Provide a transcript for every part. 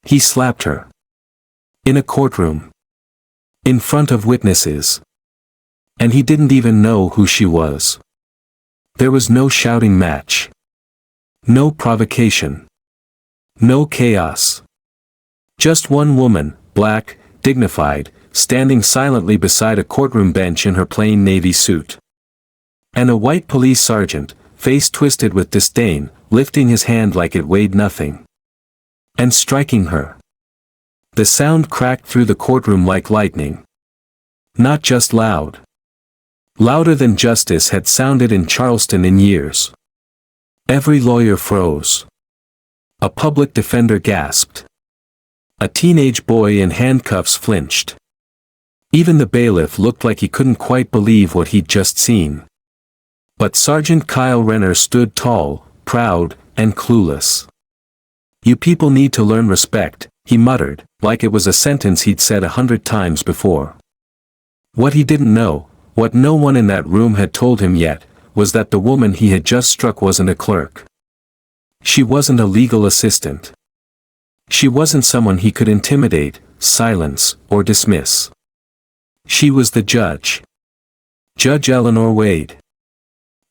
He slapped her. In a courtroom. In front of witnesses. And he didn't even know who she was. There was no shouting match. No provocation. No chaos. Just one woman, black, dignified, standing silently beside a courtroom bench in her plain navy suit. And a white police sergeant, face twisted with disdain, lifting his hand like it weighed nothing. And striking her. The sound cracked through the courtroom like lightning. Not just loud. Louder than justice had sounded in Charleston in years. Every lawyer froze. A public defender gasped. A teenage boy in handcuffs flinched. Even the bailiff looked like he couldn't quite believe what he'd just seen. But Sergeant Kyle Renner stood tall, proud, and clueless. "You people need to learn respect," he muttered, like it was a sentence he'd said 100 times before. What he didn't know, what no one in that room had told him yet, was that the woman he had just struck wasn't a clerk. She wasn't a legal assistant. She wasn't someone he could intimidate, silence, or dismiss. She was the judge. Judge Eleanor Wade.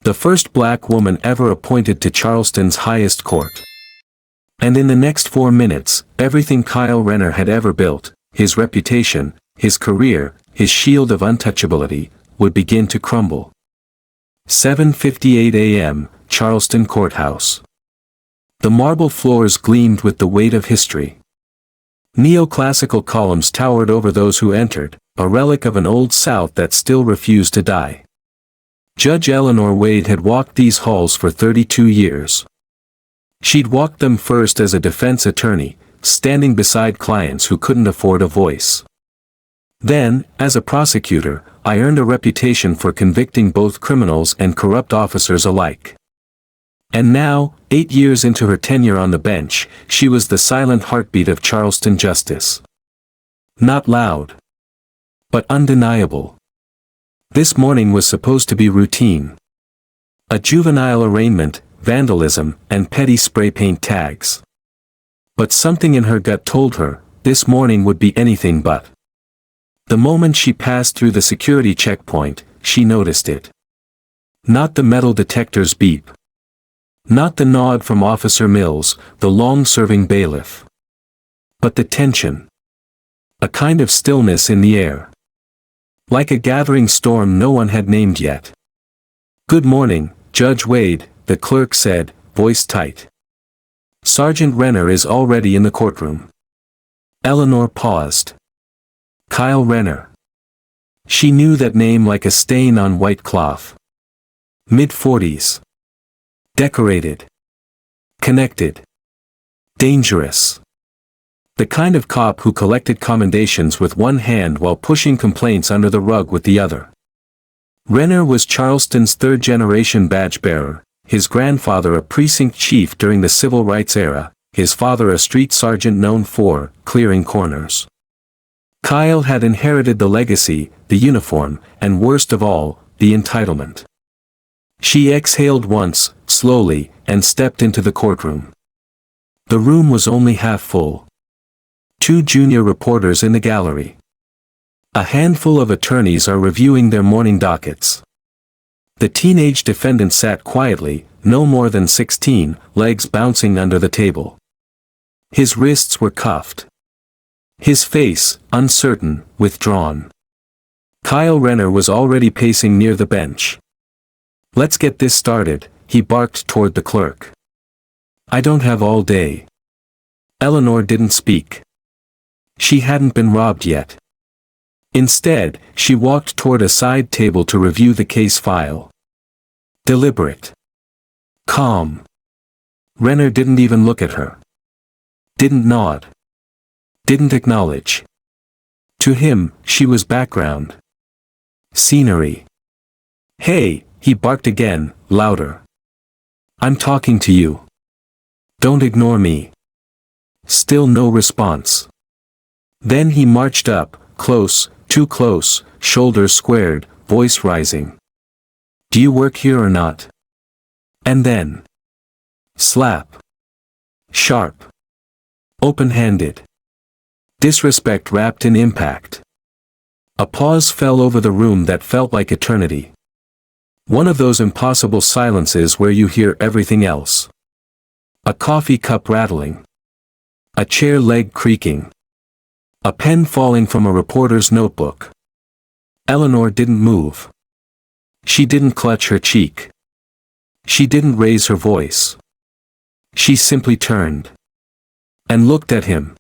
The first black woman ever appointed to Charleston's highest court. And in the next 4 minutes, everything Kyle Renner had ever built, his reputation, his career, his shield of untouchability, would begin to crumble. 7:58 a.m., Charleston Courthouse. The marble floors gleamed with the weight of history. Neoclassical columns towered over those who entered, a relic of an old South that still refused to die. Judge Eleanor Wade had walked these halls for 32 years. She'd walked them first as a defense attorney, standing beside clients who couldn't afford a voice. Then, as a prosecutor, I earned a reputation for convicting both criminals and corrupt officers alike. And now, 8 years into her tenure on the bench, she was the silent heartbeat of Charleston justice. Not loud. But undeniable. This morning was supposed to be routine. A juvenile arraignment, vandalism, and petty spray paint tags. But something in her gut told her, this morning would be anything but. The moment she passed through the security checkpoint, she noticed it. Not the metal detector's beep. Not the nod from Officer Mills, the long-serving bailiff. But the tension. A kind of stillness in the air. Like a gathering storm no one had named yet. "Good morning, Judge Wade," the clerk said, voice tight. "Sergeant Renner is already in the courtroom." Eleanor paused. Kyle Renner. She knew that name like a stain on white cloth. Mid-40s. Decorated. Connected. Dangerous. The kind of cop who collected commendations with one hand while pushing complaints under the rug with the other. Renner was Charleston's third-generation badge-bearer, his grandfather a precinct chief during the civil rights era, his father a street sergeant known for clearing corners. Kyle had inherited the legacy, the uniform, and worst of all, the entitlement. She exhaled once, slowly, and stepped into the courtroom. The room was only half full. 2 junior reporters in the gallery. A handful of attorneys are reviewing their morning dockets. The teenage defendant sat quietly, no more than 16, legs bouncing under the table. His wrists were cuffed. His face, uncertain, withdrawn. Kyle Renner was already pacing near the bench. "Let's get this started," he barked toward the clerk. "I don't have all day." Eleanor didn't speak. She hadn't been robbed yet. Instead, she walked toward a side table to review the case file. Deliberate. Calm. Renner didn't even look at her. Didn't nod. Didn't acknowledge. To him, she was background. Scenery. "Hey," he barked again, louder. "I'm talking to you. Don't ignore me." Still no response. Then he marched up, close, too close, shoulders squared, voice rising. "Do you work here or not?" And then. Slap. Sharp. Open-handed. Disrespect wrapped in impact. A pause fell over the room that felt like eternity. One of those impossible silences where you hear everything else. A coffee cup rattling. A chair leg creaking. A pen falling from a reporter's notebook. Eleanor didn't move. She didn't clutch her cheek. She didn't raise her voice. She simply turned. And looked at him.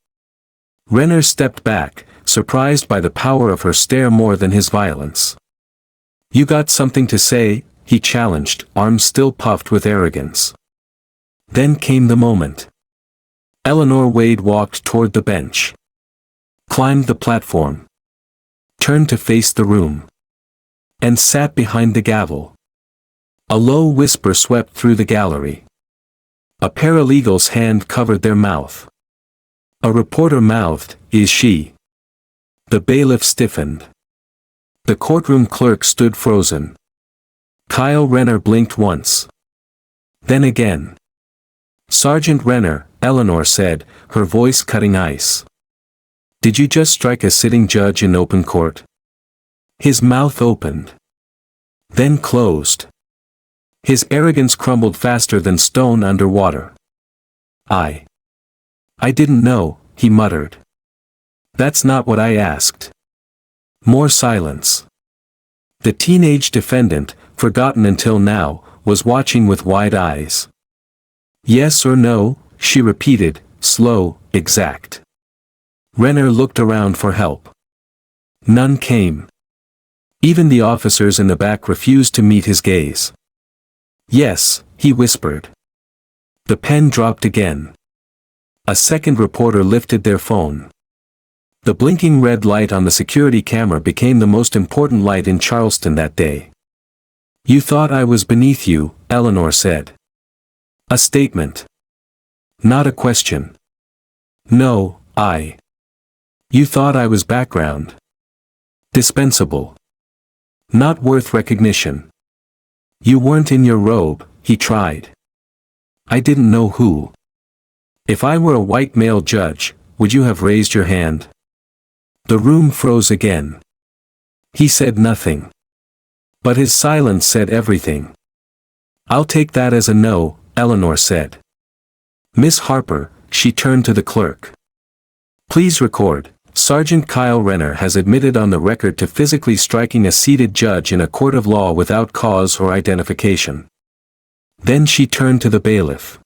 Renner stepped back, surprised by the power of her stare more than his violence. "You got something to say?" he challenged, arms still puffed with arrogance. Then came the moment. Eleanor Wade walked toward the bench. Climbed the platform. Turned to face the room. And sat behind the gavel. A low whisper swept through the gallery. A paralegal's hand covered their mouth. A reporter mouthed, "Is she?" The bailiff stiffened. The courtroom clerk stood frozen. Kyle Renner blinked once. Then again. "Sergeant Renner," Eleanor said, her voice cutting ice. "Did you just strike a sitting judge in open court?" His mouth opened. Then closed. His arrogance crumbled faster than stone under water. I didn't know," he muttered. "That's not what I asked." More silence. The teenage defendant, forgotten until now, was watching with wide eyes. "Yes or no?" she repeated, slow, exact. Renner looked around for help. None came. Even the officers in the back refused to meet his gaze. "Yes," he whispered. The pen dropped again. A second reporter lifted their phone. The blinking red light on the security camera became the most important light in Charleston that day. "You thought I was beneath you," Eleanor said. A statement. Not a question. "No, You thought I was background. Dispensable. Not worth recognition. You weren't in your robe," he tried. "I didn't know who. If I were a white male judge, would you have raised your hand?" The room froze again. He said nothing. But his silence said everything. "I'll take that as a no," Eleanor said. "Miss Harper," she turned to the clerk. "Please record, Sergeant Kyle Renner has admitted on the record to physically striking a seated judge in a court of law without cause or identification." Then she turned to the bailiff.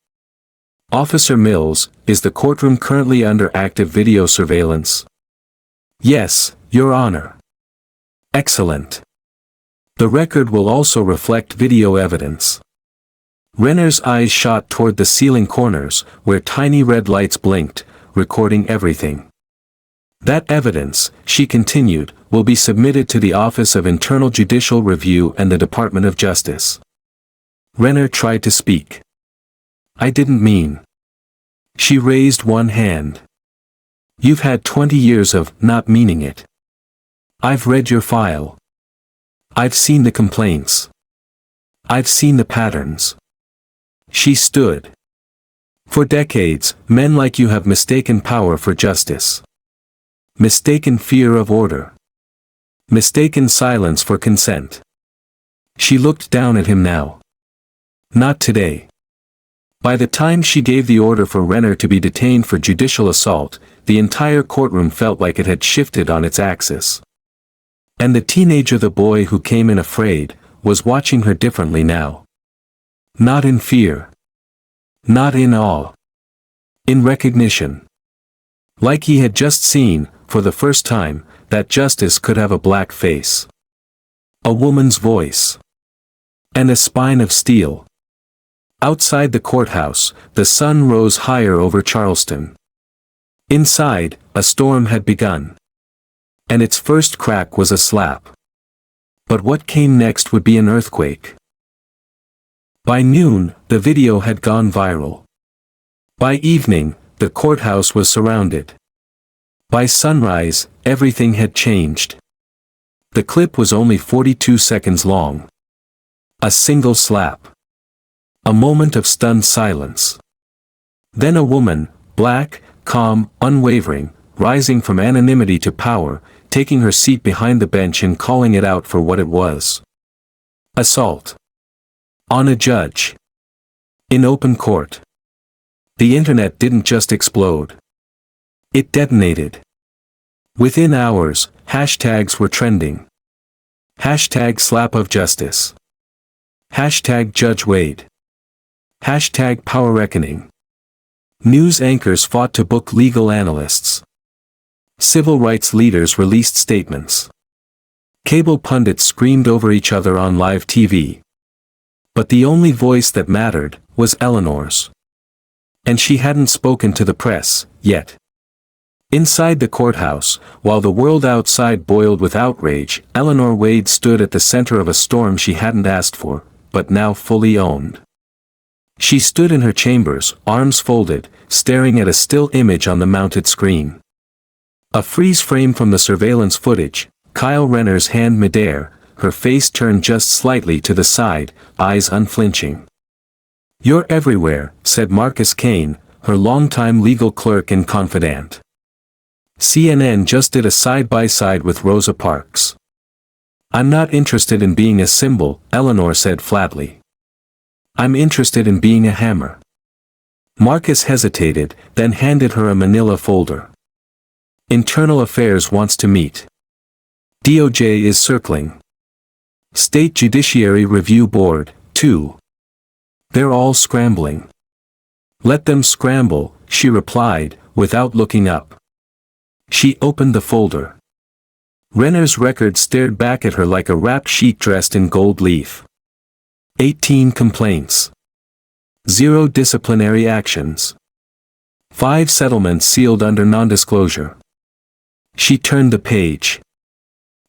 "Officer Mills, is the courtroom currently under active video surveillance?" "Yes, Your Honor." "Excellent. The record will also reflect video evidence." Renner's eyes shot toward the ceiling corners, where tiny red lights blinked, recording everything. "That evidence," she continued, "will be submitted to the Office of Internal Judicial Review and the Department of Justice." Renner tried to speak. "I didn't mean." She raised one hand. "You've had 20 years of not meaning it. I've read your file. I've seen the complaints. I've seen the patterns." She stood. "For decades, men like you have mistaken power for justice. Mistaken fear of order. Mistaken silence for consent." She looked down at him now. "Not today." By the time she gave the order for Renner to be detained for judicial assault, the entire courtroom felt like it had shifted on its axis. And the teenager, the boy who came in afraid, was watching her differently now. Not in fear. Not in awe. In recognition. Like he had just seen, for the first time, that justice could have a black face. A woman's voice. And a spine of steel. Outside the courthouse, the sun rose higher over Charleston. Inside, a storm had begun. And its first crack was a slap. But what came next would be an earthquake. By noon, the video had gone viral. By evening, the courthouse was surrounded. By sunrise, everything had changed. The clip was only 42 seconds long. A single slap. A moment of stunned silence. Then a woman, black, calm, unwavering, rising from anonymity to power, taking her seat behind the bench and calling it out for what it was. Assault. On a judge. In open court. The internet didn't just explode. It detonated. Within hours, hashtags were trending. Hashtag slap of justice. Hashtag Judge Wade. Hashtag power reckoning. News anchors fought to book legal analysts. Civil rights leaders released statements. Cable pundits screamed over each other on live TV. But the only voice that mattered was Eleanor's. And she hadn't spoken to the press, yet. Inside the courthouse, while the world outside boiled with outrage, Eleanor Wade stood at the center of a storm she hadn't asked for, but now fully owned. She stood in her chambers, arms folded, staring at a still image on the mounted screen. A freeze frame from the surveillance footage, Kyle Renner's hand midair, her face turned just slightly to the side, eyes unflinching. "You're everywhere," said Marcus Kane, her longtime legal clerk and confidant. CNN just did a side-by-side with Rosa Parks. "I'm not interested in being a symbol," Eleanor said flatly. "I'm interested in being a hammer." Marcus hesitated, then handed her a manila folder. "Internal Affairs wants to meet. DOJ is circling. State Judiciary Review Board, too. They're all scrambling." "Let them scramble," she replied, without looking up. She opened the folder. Renner's record stared back at her like a rap sheet dressed in gold leaf. 18 complaints. 0 disciplinary actions. 5 settlements sealed under non-disclosure. She turned the page.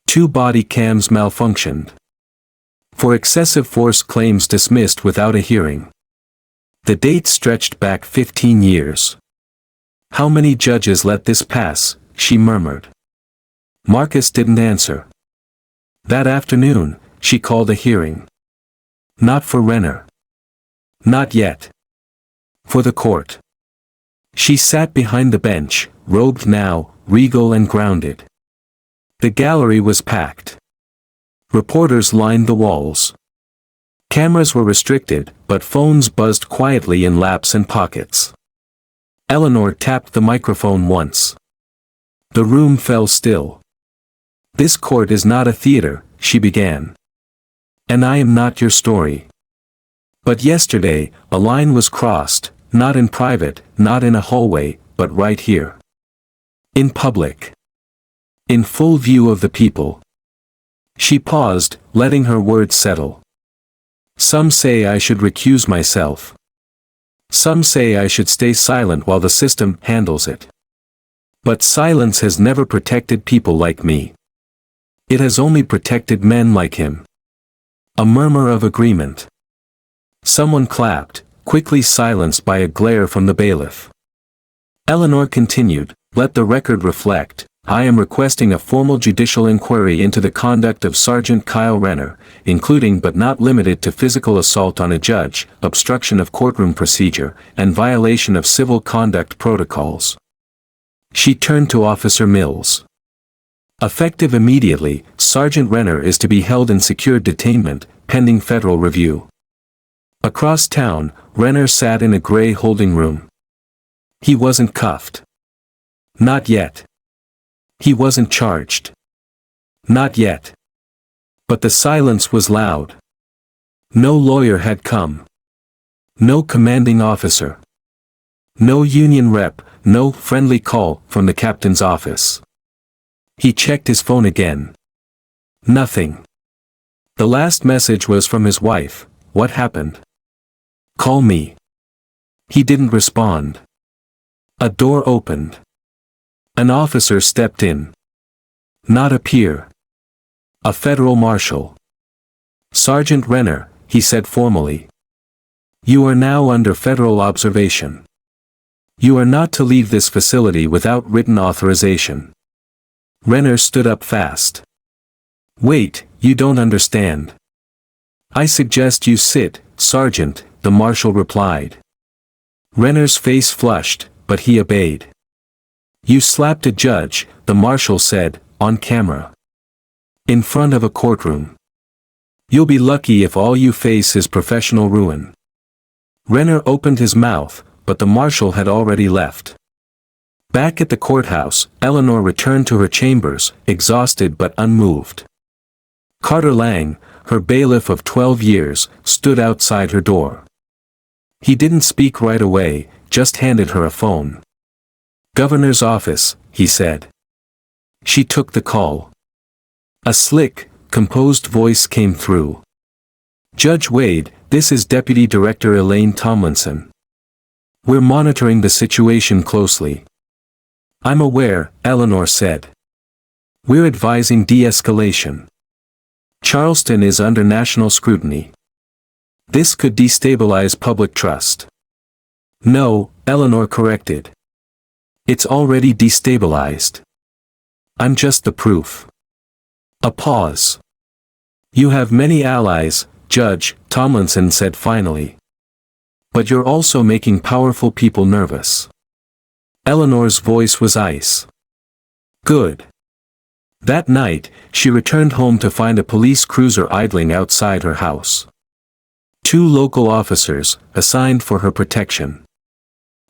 2 body cams malfunctioned. 4 excessive force claims dismissed without a hearing. The date stretched back 15 years. "How many judges let this pass?" she murmured. Marcus didn't answer. That afternoon, she called a hearing. Not for Renner. Not yet. For the court. She sat behind the bench, robed now, regal and grounded. The gallery was packed. Reporters lined the walls. Cameras were restricted, but phones buzzed quietly in laps and pockets. Eleanor tapped the microphone once. The room fell still. "This court is not a theater," she began. "And I am not your story. But yesterday, a line was crossed, not in private, not in a hallway, but right here. In public. In full view of the people." She paused, letting her words settle. "Some say I should recuse myself. Some say I should stay silent while the system handles it. But silence has never protected people like me. It has only protected men like him." A murmur of agreement. Someone clapped, quickly silenced by a glare from the bailiff. Eleanor continued, "Let the record reflect, I am requesting a formal judicial inquiry into the conduct of Sergeant Kyle Renner, including but not limited to physical assault on a judge, obstruction of courtroom procedure, and violation of civil conduct protocols." She turned to Officer Mills. "Effective immediately, Sergeant Renner is to be held in secure detainment, pending federal review." Across town, Renner sat in a gray holding room. He wasn't cuffed. Not yet. He wasn't charged. Not yet. But the silence was loud. No lawyer had come. No commanding officer. No union rep, no friendly call from the captain's office. He checked his phone again. Nothing. The last message was from his wife. "What happened? Call me." He didn't respond. A door opened. An officer stepped in. Not a peer. A federal marshal. "Sergeant Renner," he said formally. "You are now under federal observation. You are not to leave this facility without written authorization." Renner stood up fast. "Wait, you don't understand." "I suggest you sit, Sergeant," the marshal replied. Renner's face flushed, but he obeyed. You slapped a judge, the marshal said, on camera. In front of a courtroom. You'll be lucky if all you face is professional ruin. Renner opened his mouth, but the marshal had already left. Back at the courthouse, Eleanor returned to her chambers, exhausted but unmoved. Carter Lang, her bailiff of 12 years, stood outside her door. He didn't speak right away, just handed her a phone. "Governor's office," he said. She took the call. A slick, composed voice came through. "Judge Wade, this is Deputy Director Elaine Tomlinson. We're monitoring the situation closely." "I'm aware," Eleanor said. "We're advising de-escalation. Charleston is under national scrutiny. This could destabilize public trust." "No," Eleanor corrected. "It's already destabilized. I'm just the proof." A pause. "You have many allies, Judge," Tomlinson said finally. "But you're also making powerful people nervous." Eleanor's voice was ice. "Good." That night, she returned home to find a police cruiser idling outside her house. 2 local officers, assigned for her protection.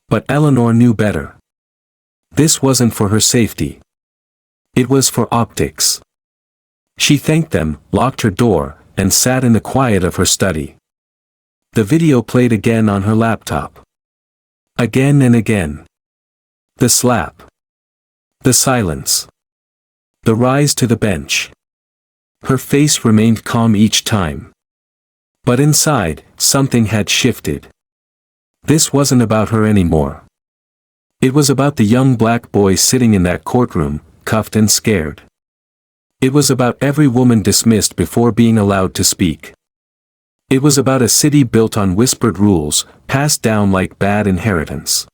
But Eleanor knew better. This wasn't for her safety. It was for optics. She thanked them, locked her door, and sat in the quiet of her study. The video played again on her laptop. Again and again. The slap. The silence. The rise to the bench. Her face remained calm each time. But inside, something had shifted. This wasn't about her anymore. It was about the young black boy sitting in that courtroom, cuffed and scared. It was about every woman dismissed before being allowed to speak. It was about a city built on whispered rules, passed down like bad inheritance.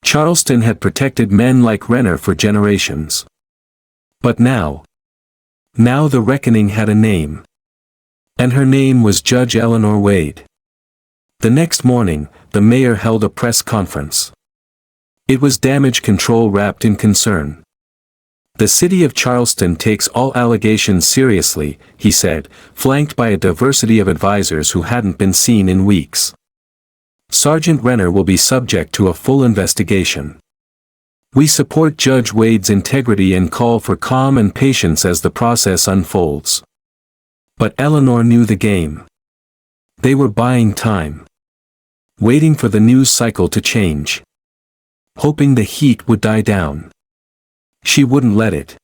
Charleston had protected men like Renner for generations. But now the reckoning had a name. And her name was Judge Eleanor Wade. The next morning, the mayor held a press conference. It was damage control wrapped in concern. "The city of Charleston takes all allegations seriously," he said, flanked by a diversity of advisors who hadn't been seen in weeks. "Sergeant Renner will be subject to a full investigation. We support Judge Wade's integrity and call for calm and patience as the process unfolds." But Eleanor knew the game. They were buying time. Waiting for the news cycle to change. Hoping the heat would die down. She wouldn't let it.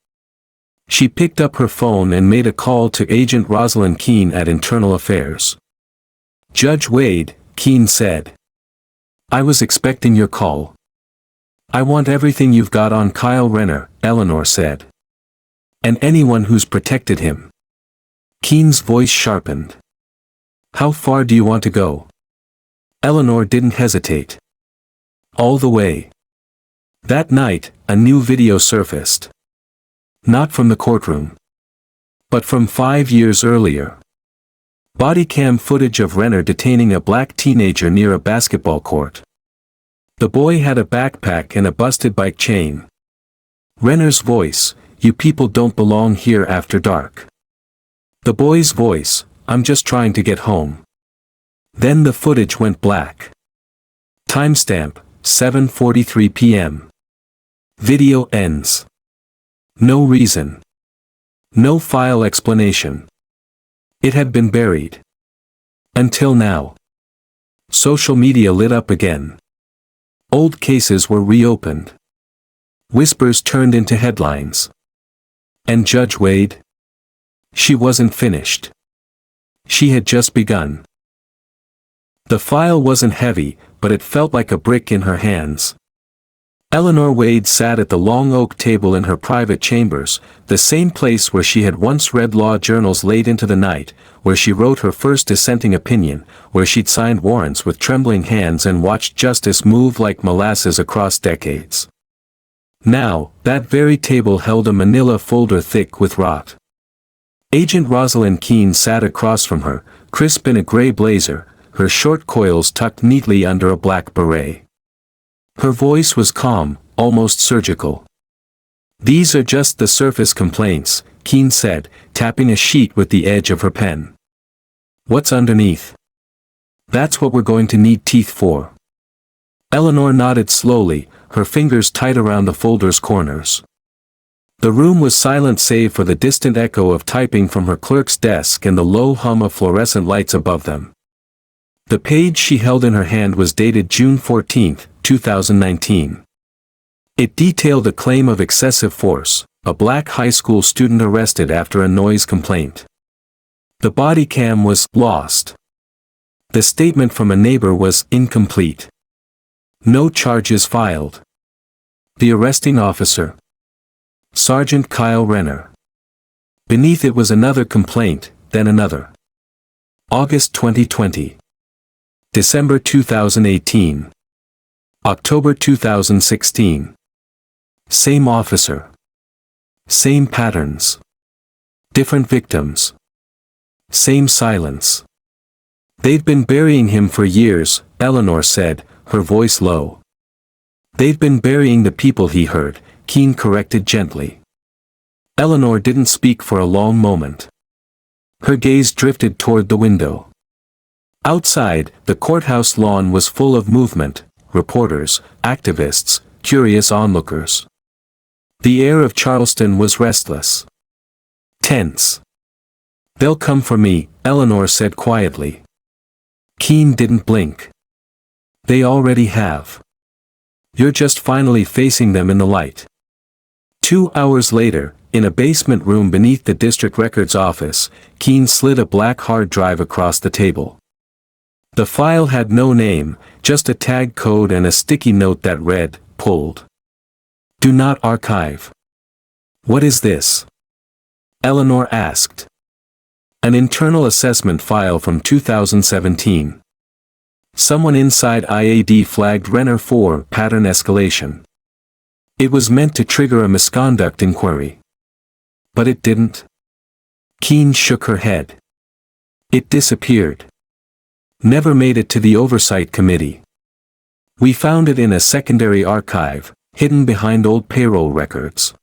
She picked up her phone and made a call to Agent Rosalind Keene at Internal Affairs. "Judge Wade," Keene said. "I was expecting your call." "I want everything you've got on Kyle Renner," Eleanor said. "And anyone who's protected him." Keene's voice sharpened. "How far do you want to go?" Eleanor didn't hesitate. "All the way." That night, a new video surfaced. Not from the courtroom. But from 5 years earlier. Body cam footage of Renner detaining a black teenager near a basketball court. The boy had a backpack and a busted bike chain. Renner's voice, "You people don't belong here after dark." The boy's voice, "I'm just trying to get home." Then the footage went black. Timestamp, 7:43 p.m. Video ends. No reason. No file explanation. It had been buried. Until now. Social media lit up again. Old cases were reopened. Whispers turned into headlines. And Judge Wade? She wasn't finished. She had just begun. The file wasn't heavy, but it felt like a brick in her hands. Eleanor Wade sat at the long oak table in her private chambers, the same place where she had once read law journals late into the night, where she wrote her first dissenting opinion, where she'd signed warrants with trembling hands and watched justice move like molasses across decades. Now, that very table held a manila folder thick with rot. Agent Rosalind Keene sat across from her, crisp in a gray blazer, her short coils tucked neatly under a black beret. Her voice was calm, almost surgical. "These are just the surface complaints," Keene said, tapping a sheet with the edge of her pen. "What's underneath? That's what we're going to need teeth for." Eleanor nodded slowly, her fingers tight around the folder's corners. The room was silent save for the distant echo of typing from her clerk's desk and the low hum of fluorescent lights above them. The page she held in her hand was dated June 14, 2019. It detailed a claim of excessive force, a black high school student arrested after a noise complaint. The body cam was lost. The statement from a neighbor was incomplete. No charges filed. The arresting officer, Sergeant Renner. Beneath it was another complaint, then another. August 2020. December 2018. October 2016. Same officer. Same patterns. Different victims. Same silence. "They've been burying him for years," Eleanor said, her voice low. "They've been burying the people he hurt," Keene corrected gently. Eleanor didn't speak for a long moment. Her gaze drifted toward the window. Outside, the courthouse lawn was full of movement, reporters, activists, curious onlookers. The air of Charleston was restless. Tense. "They'll come for me," Eleanor said quietly. Keene didn't blink. "They already have. You're just finally facing them in the light." 2 hours later, in a basement room beneath the district records office, Keene slid a black hard drive across the table. The file had no name, just a tag code and a sticky note that read, "Pulled. Do not archive." "What is this?" Eleanor asked. "An internal assessment file from 2017. Someone inside IAD flagged Renner for pattern escalation. It was meant to trigger a misconduct inquiry. But it didn't." Keene shook her head. "It disappeared. Never made it to the oversight committee. We found it in a secondary archive, hidden behind old payroll records."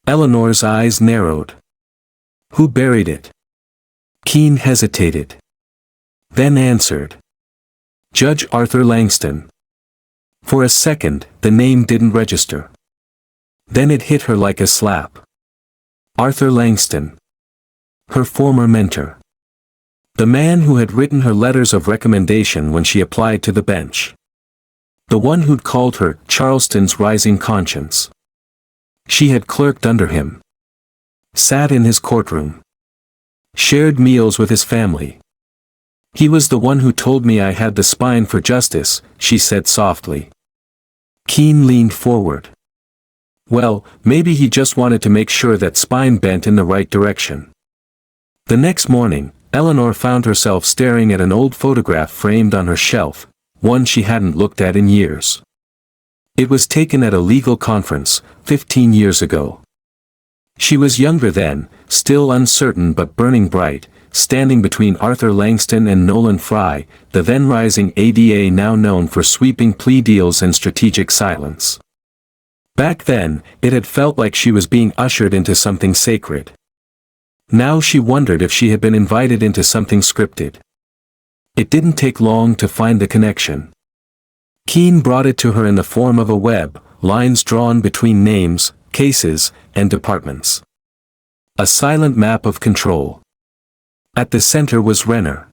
Eleanor's eyes narrowed. "Who buried it?" Keene hesitated. Then answered. "Judge Arthur Langston." For a second, the name didn't register. Then it hit her like a slap. Arthur Langston. Her former mentor. The man who had written her letters of recommendation when she applied to the bench. The one who'd called her Charleston's rising conscience. She had clerked under him. Sat in his courtroom. Shared meals with his family. "He was the one who told me I had the spine for justice," she said softly. Keene leaned forward. "Well, maybe he just wanted to make sure that spine bent in the right direction." The next morning, Eleanor found herself staring at an old photograph framed on her shelf, one she hadn't looked at in years. It was taken at a legal conference, 15 years ago. She was younger then, still uncertain but burning bright, standing between Arthur Langston and Nolan Fry, the then-rising ADA now known for sweeping plea deals and strategic silence. Back then, it had felt like she was being ushered into something sacred. Now she wondered if she had been invited into something scripted. It didn't take long to find the connection. Keene brought it to her in the form of a web, lines drawn between names, cases, and departments. A silent map of control. At the center was Renner.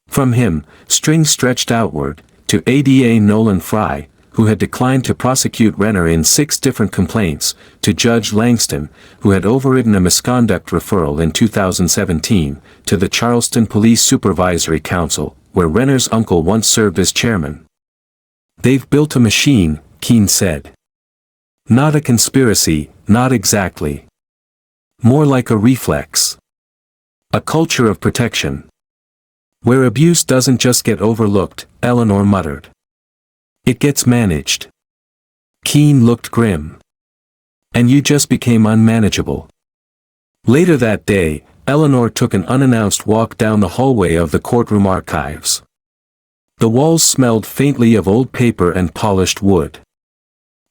From him, strings stretched outward, to ADA Nolan Fry, who had declined to prosecute Renner in 6 different complaints, to Judge Langston, who had overridden a misconduct referral in 2017, to the Charleston Police Supervisory Council, where Renner's uncle once served as chairman. "They've built a machine," Keene said. "Not a conspiracy, not exactly. More like a reflex. A culture of protection. Where abuse doesn't just get overlooked," Eleanor muttered. "It gets managed." Keene looked grim. "And you just became unmanageable." Later that day, Eleanor took an unannounced walk down the hallway of the courtroom archives. The walls smelled faintly of old paper and polished wood.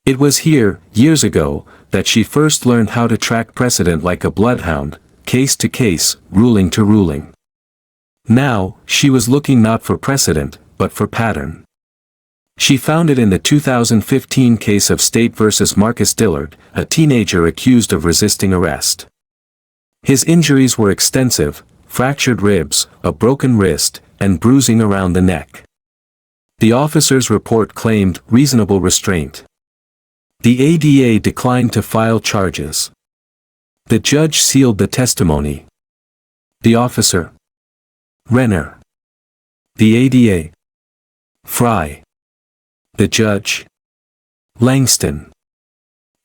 It was here, years ago, that she first learned how to track precedent like a bloodhound, case to case, ruling to ruling. Now, she was looking not for precedent, but for pattern. She found it in the 2015 case of State versus Marcus Dillard, a teenager accused of resisting arrest. His injuries were extensive: fractured ribs, a broken wrist, and bruising around the neck. The officer's report claimed reasonable restraint. The ADA declined to file charges. The judge sealed the testimony. The officer: Renner. The ADA: Fry. The judge: Langston.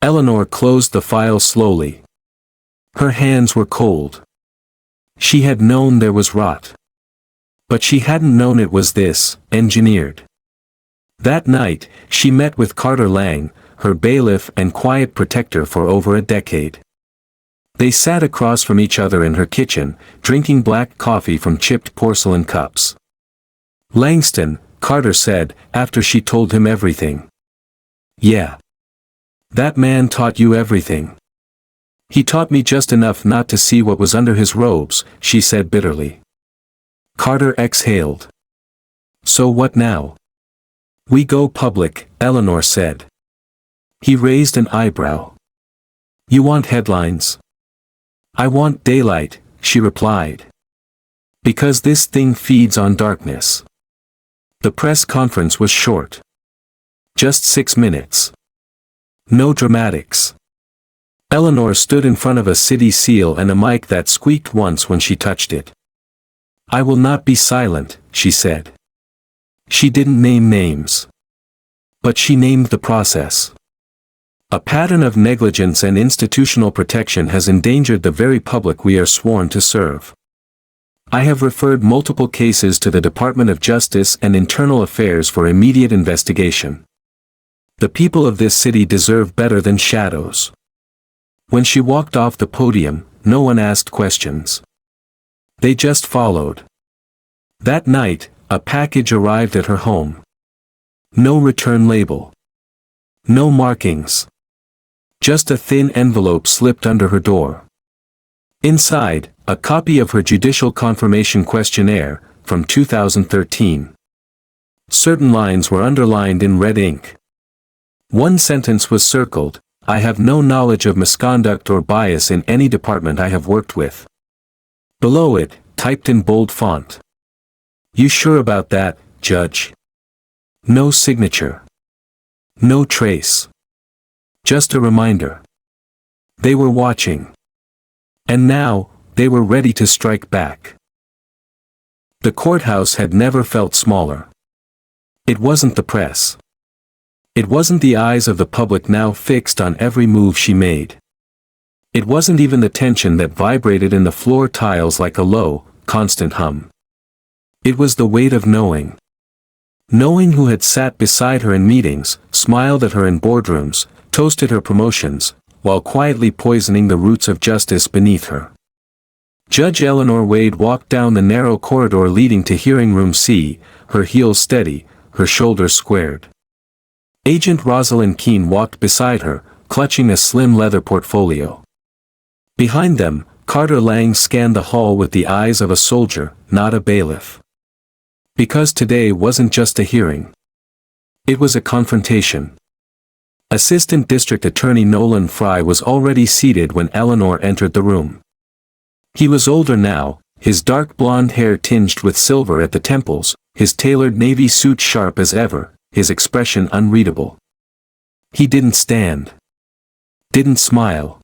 Eleanor closed the file slowly. Her hands were cold. She had known there was rot. But she hadn't known it was this, engineered. That night, she met with Carter Lang, her bailiff and quiet protector for over a decade. They sat across from each other in her kitchen, drinking black coffee from chipped porcelain cups. Langston, Carter said, after she told him everything. "Yeah. That man taught you everything." "He taught me just enough not to see what was under his robes," she said bitterly. Carter exhaled. "So what now?" "We go public," Eleanor said. He raised an eyebrow. "You want headlines?" "I want daylight," she replied. "Because this thing feeds on darkness." The press conference was short. Just 6 minutes. No dramatics. Eleanor stood in front of a city seal and a mic that squeaked once when she touched it. "I will not be silent," she said. She didn't name names. But she named the process. A pattern of negligence and institutional protection has endangered the very public we are sworn to serve. I have referred multiple cases to the Department of Justice and Internal Affairs for immediate investigation. The people of this city deserve better than shadows. When she walked off the podium, no one asked questions. They just followed. That night, a package arrived at her home. No return label. No markings. Just a thin envelope slipped under her door. Inside, a copy of her judicial confirmation questionnaire, from 2013. Certain lines were underlined in red ink. One sentence was circled: "I have no knowledge of misconduct or bias in any department I have worked with." Below it, typed in bold font: "You sure about that, Judge?" No signature. No trace. Just a reminder. They were watching. And now, they were ready to strike back. The courthouse had never felt smaller. It wasn't the press. It wasn't the eyes of the public now fixed on every move she made. It wasn't even the tension that vibrated in the floor tiles like a low, constant hum. It was the weight of knowing. Knowing who had sat beside her in meetings, smiled at her in boardrooms, toasted her promotions, while quietly poisoning the roots of justice beneath her. Judge Eleanor Wade walked down the narrow corridor leading to Hearing Room C, her heels steady, her shoulders squared. Agent Rosalind Keene walked beside her, clutching a slim leather portfolio. Behind them, Carter Lang scanned the hall with the eyes of a soldier, not a bailiff. Because today wasn't just a hearing. It was a confrontation. Assistant District Attorney Nolan Fry was already seated when Eleanor entered the room. He was older now, his dark blonde hair tinged with silver at the temples, his tailored navy suit sharp as ever, his expression unreadable. He didn't stand. Didn't smile.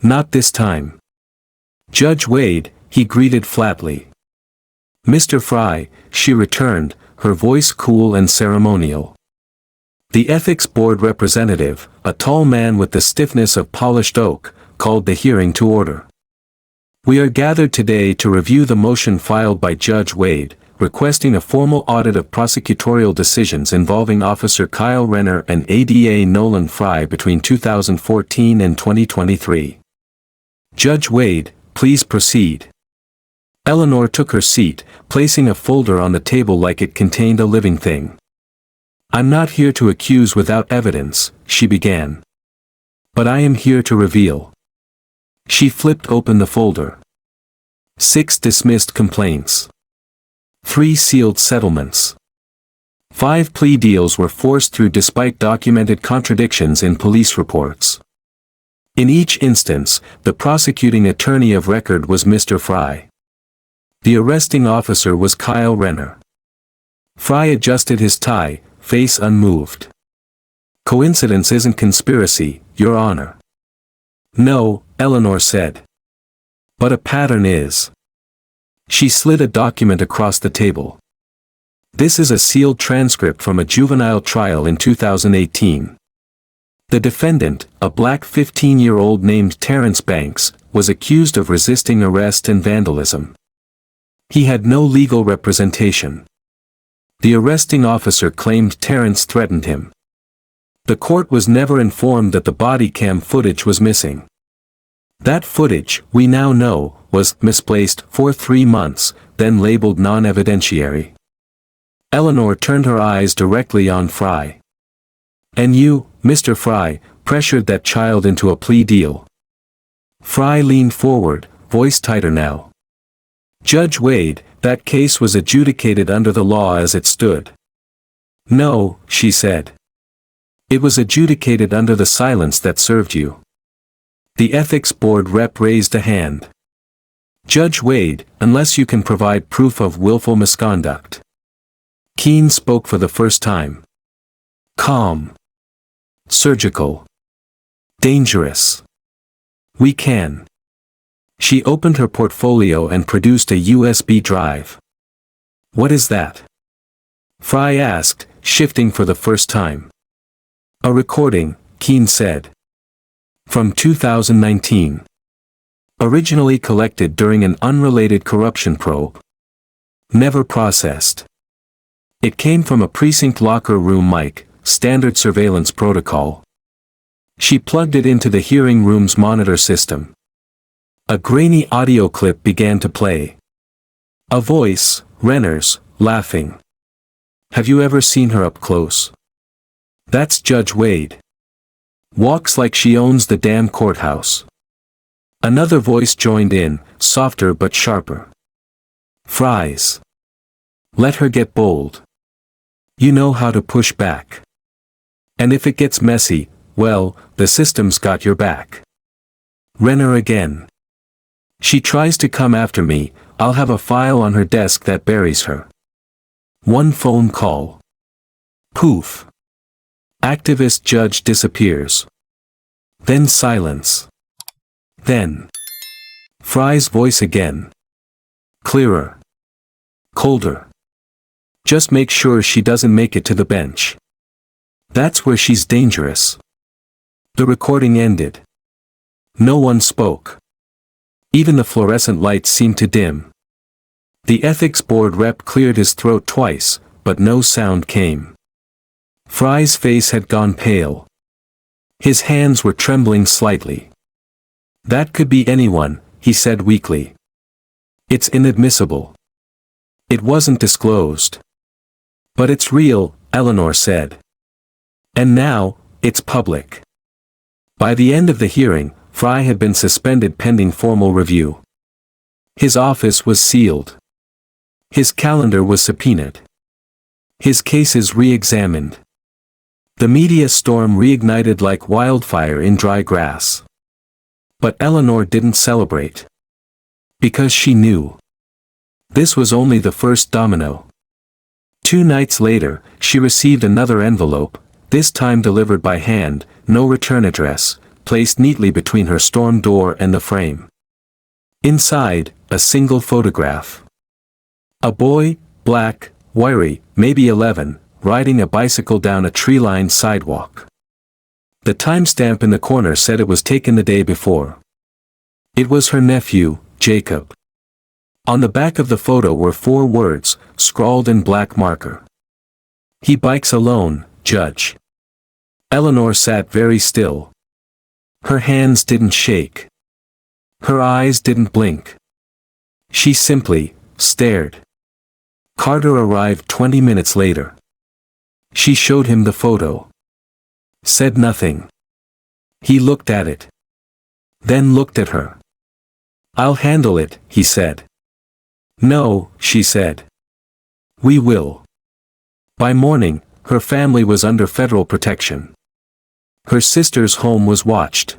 Not this time. "Judge Wade," he greeted flatly. "Mr. Fry," she returned, her voice cool and ceremonial. The Ethics Board representative, a tall man with the stiffness of polished oak, called the hearing to order. "We are gathered today to review the motion filed by Judge Wade, requesting a formal audit of prosecutorial decisions involving Officer Kyle Renner and ADA Nolan Fry between 2014 and 2023. Judge Wade, please proceed." Eleanor took her seat, placing a folder on the table like it contained a living thing. "I'm not here to accuse without evidence," she began. "But I am here to reveal." She flipped open the folder. 6 dismissed complaints. 3 sealed settlements. 5 plea deals were forced through despite documented contradictions in police reports. In each instance, the prosecuting attorney of record was Mr. Fry. The arresting officer was Kyle Renner. Fry adjusted his tie, face unmoved. "Coincidence isn't conspiracy, Your Honor." "No," Eleanor said. "But a pattern is." She slid a document across the table. "This is a sealed transcript from a juvenile trial in 2018. The defendant, a black 15-year-old named Terrence Banks, was accused of resisting arrest and vandalism. He had no legal representation. The arresting officer claimed Terrence threatened him. The court was never informed that the body cam footage was missing. That footage, we now know, was misplaced for 3 months, then labeled non-evidentiary." Eleanor turned her eyes directly on Fry. "And you, Mr. Fry, pressured that child into a plea deal." Fry leaned forward, voice tighter now. "Judge Wade, that case was adjudicated under the law as it stood." "No," she said. "It was adjudicated under the silence that served you." The ethics board rep raised a hand. "Judge Wade, unless you can provide proof of willful misconduct." Keene spoke for the first time. "Calm. Surgical. Dangerous. We can." She opened her portfolio and produced a USB drive. "What is that?" Fry asked, shifting for the first time. "A recording," Keene said. "From 2019. Originally collected during an unrelated corruption probe. Never processed. It came from a precinct locker room mic, standard surveillance protocol." She plugged it into the hearing room's monitor system. A grainy audio clip began to play. A voice, Renner's, laughing. "Have you ever seen her up close? That's Judge Wade. Walks like she owns the damn courthouse." Another voice joined in, softer but sharper. "Fries. Let her get bold. You know how to push back. And if it gets messy, well, the system's got your back." Renner again. "She tries to come after me, I'll have a file on her desk that buries her. One phone call. Poof. Activist judge disappears. Then silence. Then." Fry's voice again. Clearer. Colder. "Just make sure she doesn't make it to the bench. That's where she's dangerous." The recording ended. No one spoke. Even the fluorescent lights seemed to dim. The ethics board rep cleared his throat twice, but no sound came. Fry's face had gone pale. His hands were trembling slightly. "That could be anyone," he said weakly. "It's inadmissible. It wasn't disclosed." "But it's real," Eleanor said. "And now, it's public." By the end of the hearing, Fry had been suspended pending formal review. His office was sealed. His calendar was subpoenaed. His cases re-examined. The media storm reignited like wildfire in dry grass. But Eleanor didn't celebrate. Because she knew. This was only the first domino. 2 nights later, she received another envelope, this time delivered by hand, no return address, placed neatly between her storm door and the frame. Inside, a single photograph. A boy, black, wiry, maybe 11, riding a bicycle down a tree-lined sidewalk. The timestamp in the corner said it was taken the day before. It was her nephew, Jacob. On the back of the photo were 4 words, scrawled in black marker. "He bikes alone, Judge." Eleanor sat very still. Her hands didn't shake. Her eyes didn't blink. She simply stared. Carter arrived 20 minutes later. She showed him the photo. Said nothing. He looked at it. Then looked at her. "I'll handle it," he said. "No," she said. "We will." By morning, her family was under federal protection. Her sister's home was watched.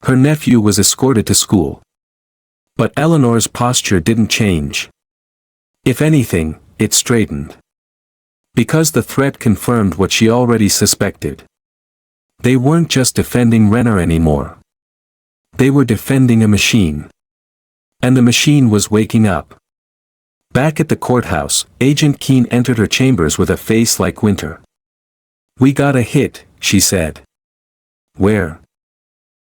Her nephew was escorted to school. But Eleanor's posture didn't change. If anything, it straightened. Because the threat confirmed what she already suspected. They weren't just defending Renner anymore. They were defending a machine. And the machine was waking up. Back at the courthouse, Agent Keene entered her chambers with a face like winter. "We got a hit," she said. "Where?"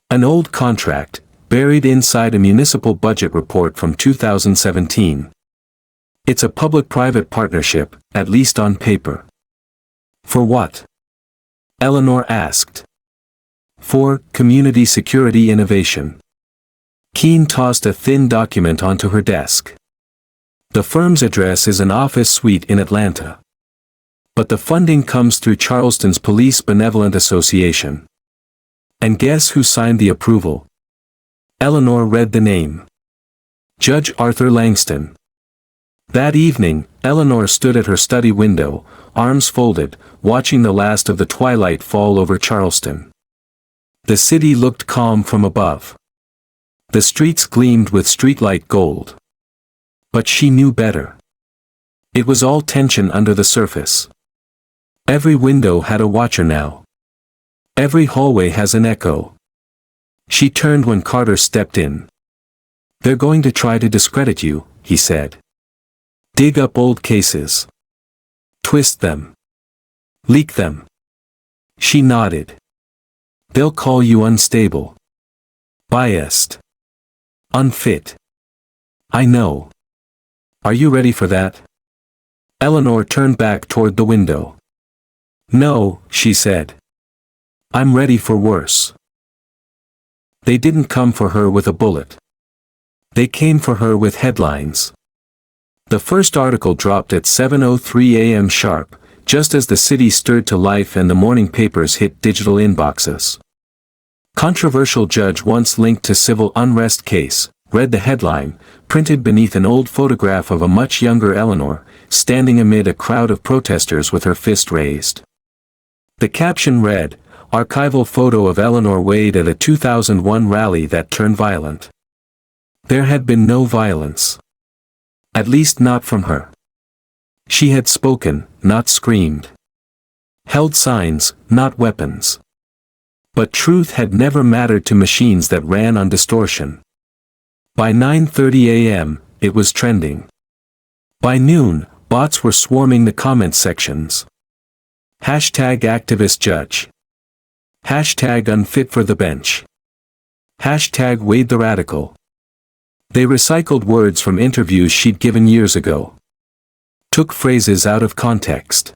"An old contract, buried inside a municipal budget report from 2017. It's a public-private partnership, at least on paper." "For what?" Eleanor asked. "For community security innovation." Keene tossed a thin document onto her desk. "The firm's address is an office suite in Atlanta. But the funding comes through Charleston's Police Benevolent Association. And guess who signed the approval?" Eleanor read the name. Judge Arthur Langston. That evening, Eleanor stood at her study window, arms folded, watching the last of the twilight fall over Charleston. The city looked calm from above. The streets gleamed with streetlight gold. But she knew better. It was all tension under the surface. Every window had a watcher now. Every hallway has an echo. She turned when Carter stepped in. "They're going to try to discredit you," he said. "Dig up old cases. Twist them. Leak them." She nodded. "They'll call you unstable. Biased. Unfit. I know. Are you ready for that?" Eleanor turned back toward the window. "No," she said. "I'm ready for worse." They didn't come for her with a bullet. They came for her with headlines. The first article dropped at 7:03 a.m. sharp, just as the city stirred to life and the morning papers hit digital inboxes. "Controversial judge once linked to civil unrest case," read the headline, printed beneath an old photograph of a much younger Eleanor, standing amid a crowd of protesters with her fist raised. The caption read, "Archival photo of Eleanor Wade at a 2001 rally that turned violent." There had been no violence. At least not from her. She had spoken, not screamed. Held signs, not weapons. But truth had never mattered to machines that ran on distortion. By 9:30 a.m., it was trending. By noon, bots were swarming the comment sections. #ActivistJudge. #unfit for the bench. #Wade the Radical. They recycled words from interviews she'd given years ago. Took phrases out of context.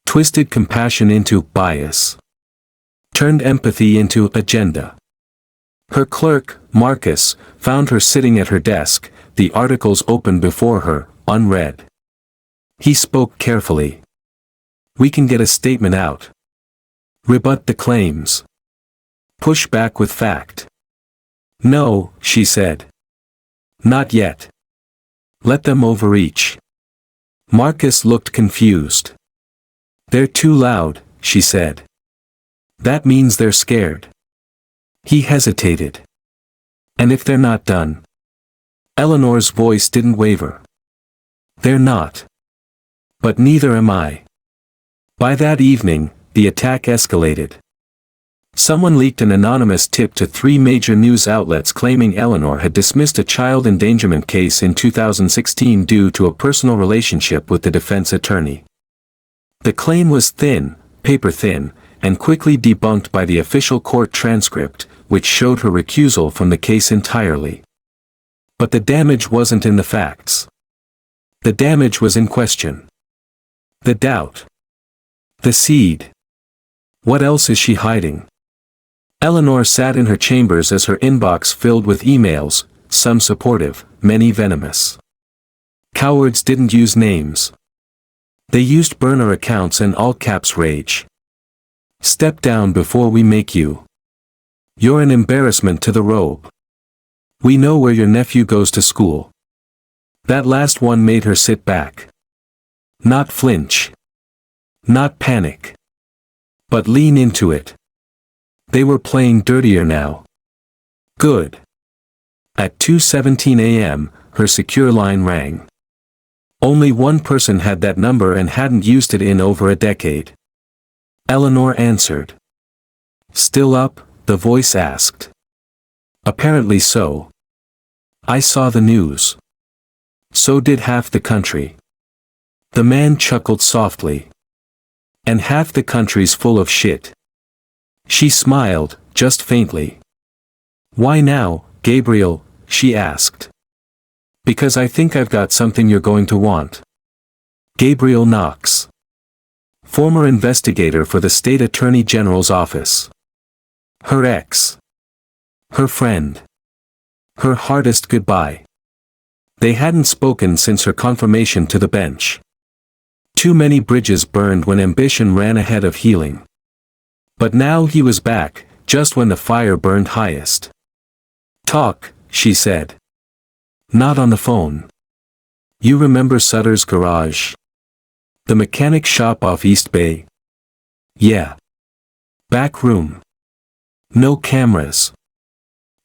Twisted compassion into bias. Turned empathy into agenda. Her clerk, Marcus, found her sitting at her desk, the articles open before her, unread. He spoke carefully. "We can get a statement out. Rebut the claims. Push back with fact." "No," she said. "Not yet. Let them overreach." Marcus looked confused. "They're too loud," she said. "That means they're scared." He hesitated. "And if they're not done?" Eleanor's voice didn't waver. "They're not. But neither am I." By that evening, the attack escalated. Someone leaked an anonymous tip to 3 major news outlets claiming Eleanor had dismissed a child endangerment case in 2016 due to a personal relationship with the defense attorney. The claim was thin, paper thin, and quickly debunked by the official court transcript, which showed her recusal from the case entirely. But the damage wasn't in the facts. The damage was in question. The doubt. The seed. What else is she hiding? Eleanor sat in her chambers as her inbox filled with emails, some supportive, many venomous. Cowards didn't use names. They used burner accounts and all caps rage. Step down before we make you. You're an embarrassment to the robe. We know where your nephew goes to school. That last one made her sit back. Not flinch. Not panic. But lean into it. They were playing dirtier now. Good. At 2:17 a.m., her secure line rang. Only one person had that number and hadn't used it in over a decade. Eleanor answered. Still up? The voice asked. Apparently so. I saw the news. So did half the country. The man chuckled softly. And half the country's full of shit. She smiled, just faintly. Why now, Gabriel? She asked. Because I think I've got something you're going to want. Gabriel Knox. Former investigator for the State Attorney General's office. Her ex. Her friend. Her hardest goodbye. They hadn't spoken since her confirmation to the bench. Too many bridges burned when ambition ran ahead of healing. But now he was back, just when the fire burned highest. Talk, she said. Not on the phone. You remember Sutter's garage? The mechanic shop off East Bay? Yeah. Back room. No cameras.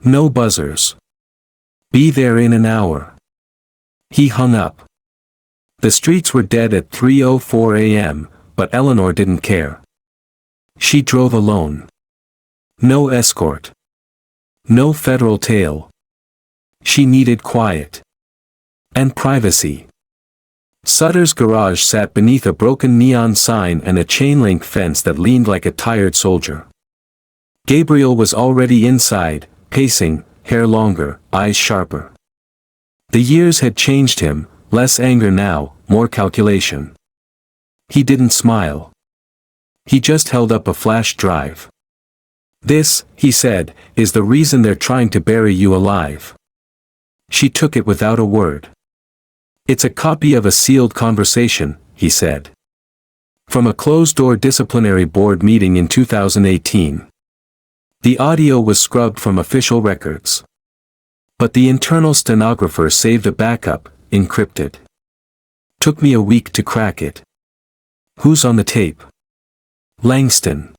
No buzzers. Be there in an hour. He hung up. The streets were dead at 3:04 a.m., but Eleanor didn't care. She drove alone. No escort. No federal tail. She needed quiet. And privacy. Sutter's garage sat beneath a broken neon sign and a chain-link fence that leaned like a tired soldier. Gabriel was already inside, pacing, hair longer, eyes sharper. The years had changed him, less anger now, more calculation. He didn't smile. He just held up a flash drive. This, he said, is the reason they're trying to bury you alive. She took it without a word. It's a copy of a sealed conversation, he said. From a closed-door disciplinary board meeting in 2018. The audio was scrubbed from official records. But the internal stenographer saved a backup, encrypted. Took me a week to crack it. Who's on the tape? Langston.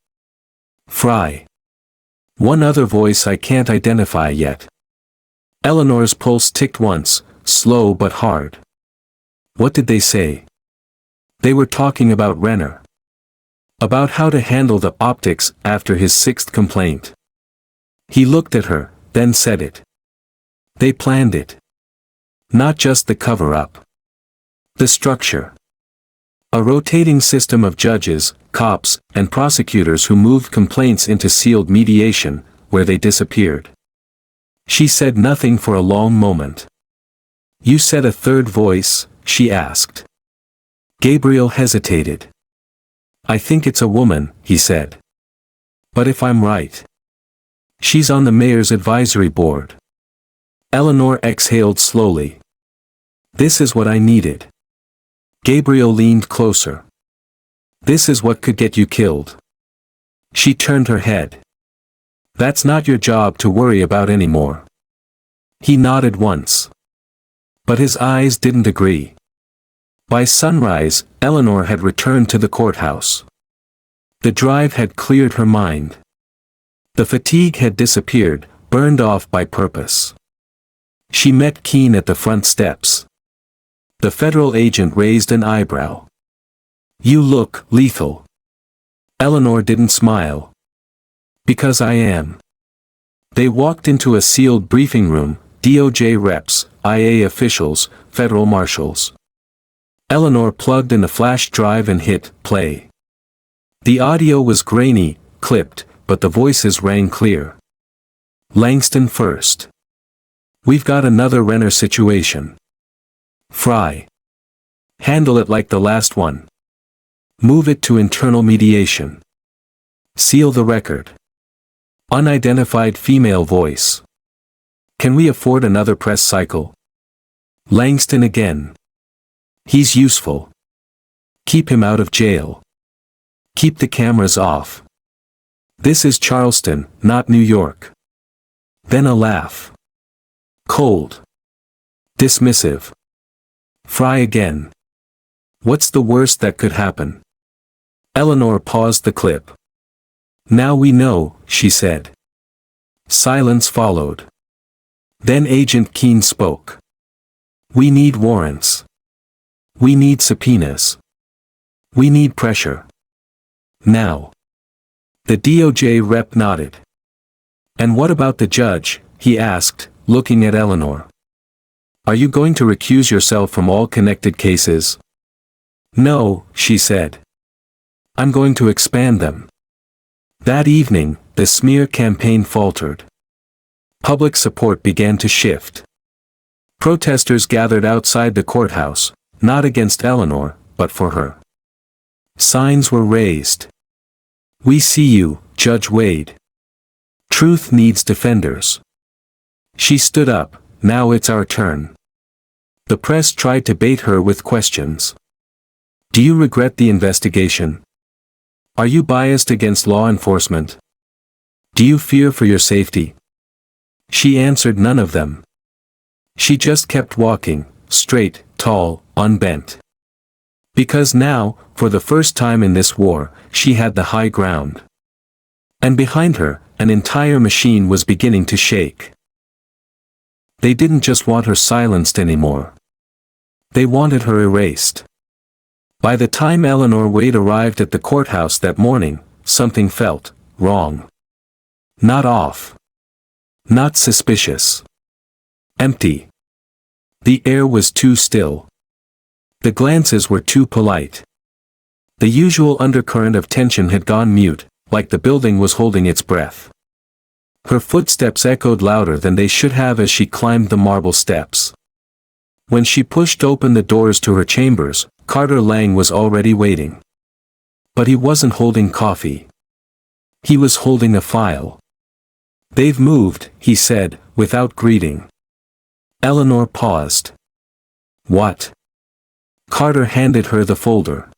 Fry. One other voice I can't identify yet. Eleanor's pulse ticked once, slow but hard. What did they say? They were talking about Renner. About how to handle the optics after his 6th complaint. He looked at her, then said it. They planned it. Not just the cover-up. The structure. A rotating system of judges, cops, and prosecutors who moved complaints into sealed mediation, where they disappeared. She said nothing for a long moment. You said a third voice, she asked. Gabriel hesitated. I think it's a woman, he said. But if I'm right. She's on the mayor's advisory board. Eleanor exhaled slowly. This is what I needed. Gabriel leaned closer. This is what could get you killed. She turned her head. That's not your job to worry about anymore. He nodded once. But his eyes didn't agree. By sunrise, Eleanor had returned to the courthouse. The drive had cleared her mind. The fatigue had disappeared, burned off by purpose. She met Keene at the front steps. The federal agent raised an eyebrow. You look lethal. Eleanor didn't smile. Because I am. They walked into a sealed briefing room, DOJ reps, IA officials, federal marshals. Eleanor plugged in a flash drive and hit play. The audio was grainy, clipped, but the voices rang clear. Langston first. We've got another Renner situation. Fry. Handle it like the last one. Move it to internal mediation. Seal the record. Unidentified female voice. Can we afford another press cycle? Langston again. He's useful. Keep him out of jail. Keep the cameras off. This is Charleston, not New York. Then a laugh. Cold. Dismissive. Fry again. What's the worst that could happen? Eleanor paused the clip. Now we know, she said. Silence followed. Then Agent Keene spoke. We need warrants. We need subpoenas. We need pressure. Now. The DOJ rep nodded. And what about the judge, he asked, looking at Eleanor. Are you going to recuse yourself from all connected cases? No, she said. I'm going to expand them. That evening, the smear campaign faltered. Public support began to shift. Protesters gathered outside the courthouse, not against Eleanor, but for her. Signs were raised. We see you, Judge Wade. Truth needs defenders. She stood up. Now it's our turn. The press tried to bait her with questions. Do you regret the investigation? Are you biased against law enforcement? Do you fear for your safety? She answered none of them. She just kept walking, straight, tall, unbent. Because now, for the first time in this war, she had the high ground. And behind her, an entire machine was beginning to shake. They didn't just want her silenced anymore. They wanted her erased. By the time Eleanor Wade arrived at the courthouse that morning, something felt wrong. Not off. Not suspicious. Empty. The air was too still. The glances were too polite. The usual undercurrent of tension had gone mute, like the building was holding its breath. Her footsteps echoed louder than they should have as she climbed the marble steps. When she pushed open the doors to her chambers, Carter Lang was already waiting. But he wasn't holding coffee. He was holding a file. They've moved, he said, without greeting. Eleanor paused. What? Carter handed her the folder.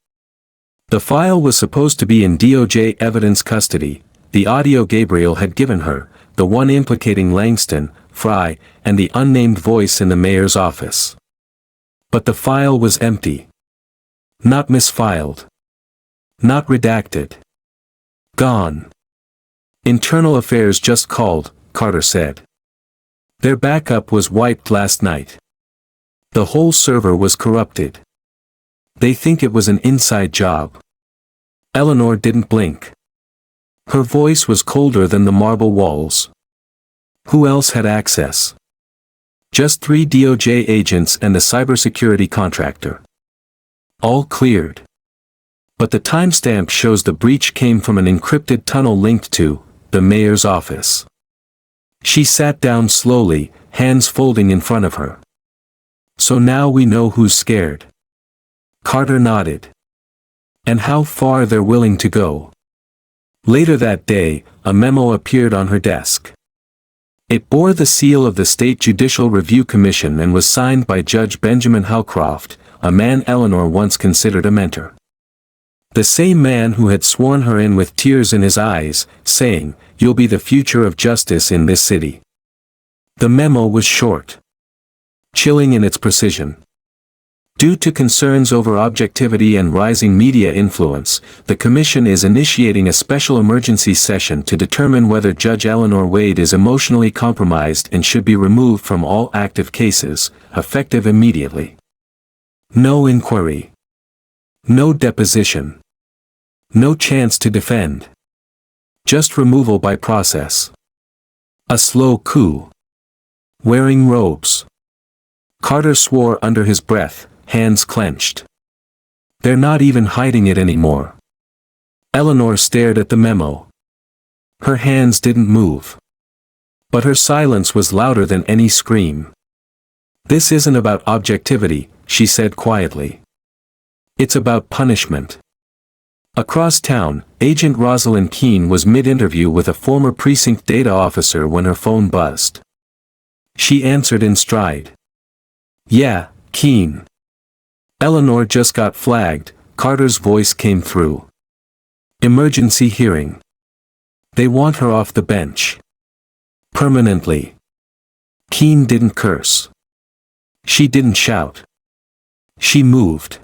The file was supposed to be in DOJ evidence custody, the audio Gabriel had given her, the one implicating Langston, Fry, and the unnamed voice in the mayor's office. But the file was empty. Not misfiled. Not redacted. Gone. Internal Affairs just called, Carter said. Their backup was wiped last night. The whole server was corrupted. They think it was an inside job. Eleanor didn't blink. Her voice was colder than the marble walls. Who else had access? Just 3 DOJ agents and a cybersecurity contractor. All cleared. But the timestamp shows the breach came from an encrypted tunnel linked to the mayor's office. She sat down slowly, hands folding in front of her. So now we know who's scared. Carter nodded. And how far they're willing to go. Later that day, a memo appeared on her desk. It bore the seal of the State Judicial Review Commission and was signed by Judge Benjamin Howcroft, a man Eleanor once considered a mentor. The same man who had sworn her in with tears in his eyes, saying, "You'll be the future of justice in this city." The memo was short. Chilling in its precision. Due to concerns over objectivity and rising media influence, the Commission is initiating a special emergency session to determine whether Judge Eleanor Wade is emotionally compromised and should be removed from all active cases, effective immediately. No inquiry. No deposition. No chance to defend. Just removal by process. A slow coup. Wearing robes. Carter swore under his breath, hands clenched. They're not even hiding it anymore. Eleanor stared at the memo. Her hands didn't move. But her silence was louder than any scream. This isn't about objectivity, she said quietly. It's about punishment. Across town, Agent Rosalind Keene was mid-interview with a former precinct data officer when her phone buzzed. She answered in stride. Yeah, Keene. Eleanor just got flagged, Carter's voice came through. Emergency hearing. They want her off the bench. Permanently. Keene didn't curse. She didn't shout. She moved.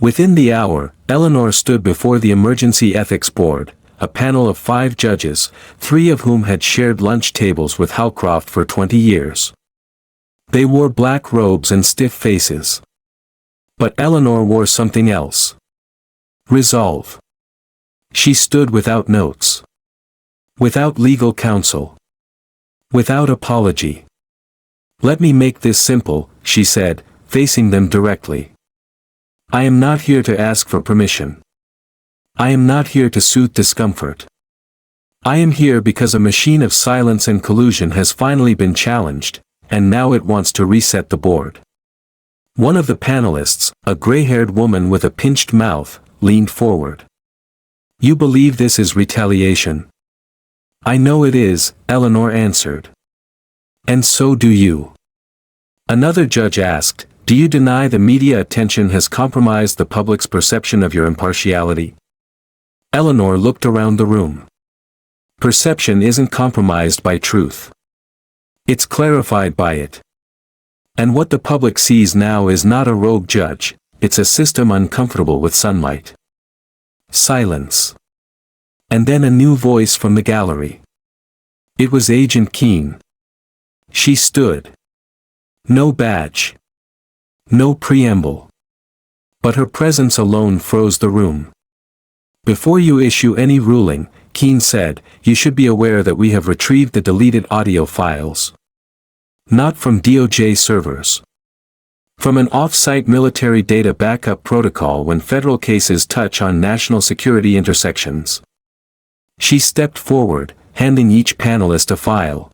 Within the hour, Eleanor stood before the Emergency Ethics Board, a panel of 5 judges, 3 of whom had shared lunch tables with Howcroft for 20 years. They wore black robes and stiff faces. But Eleanor wore something else. Resolve. She stood without notes. Without legal counsel. Without apology. Let me make this simple, she said, facing them directly. I am not here to ask for permission. I am not here to soothe discomfort. I am here because a machine of silence and collusion has finally been challenged, and now it wants to reset the board. One of the panelists, a gray-haired woman with a pinched mouth, leaned forward. You believe this is retaliation? I know it is, Eleanor answered. And so do you. Another judge asked, do you deny the media attention has compromised the public's perception of your impartiality? Eleanor looked around the room. Perception isn't compromised by truth. It's clarified by it. And what the public sees now is not a rogue judge, it's a system uncomfortable with sunlight. Silence. And then a new voice from the gallery. It was Agent Keene. She stood. No badge. No preamble. But her presence alone froze the room. Before you issue any ruling, Keene said, you should be aware that we have retrieved the deleted audio files. Not from DOJ servers. From an off-site military data backup protocol when federal cases touch on national security intersections. She stepped forward, handing each panelist a file.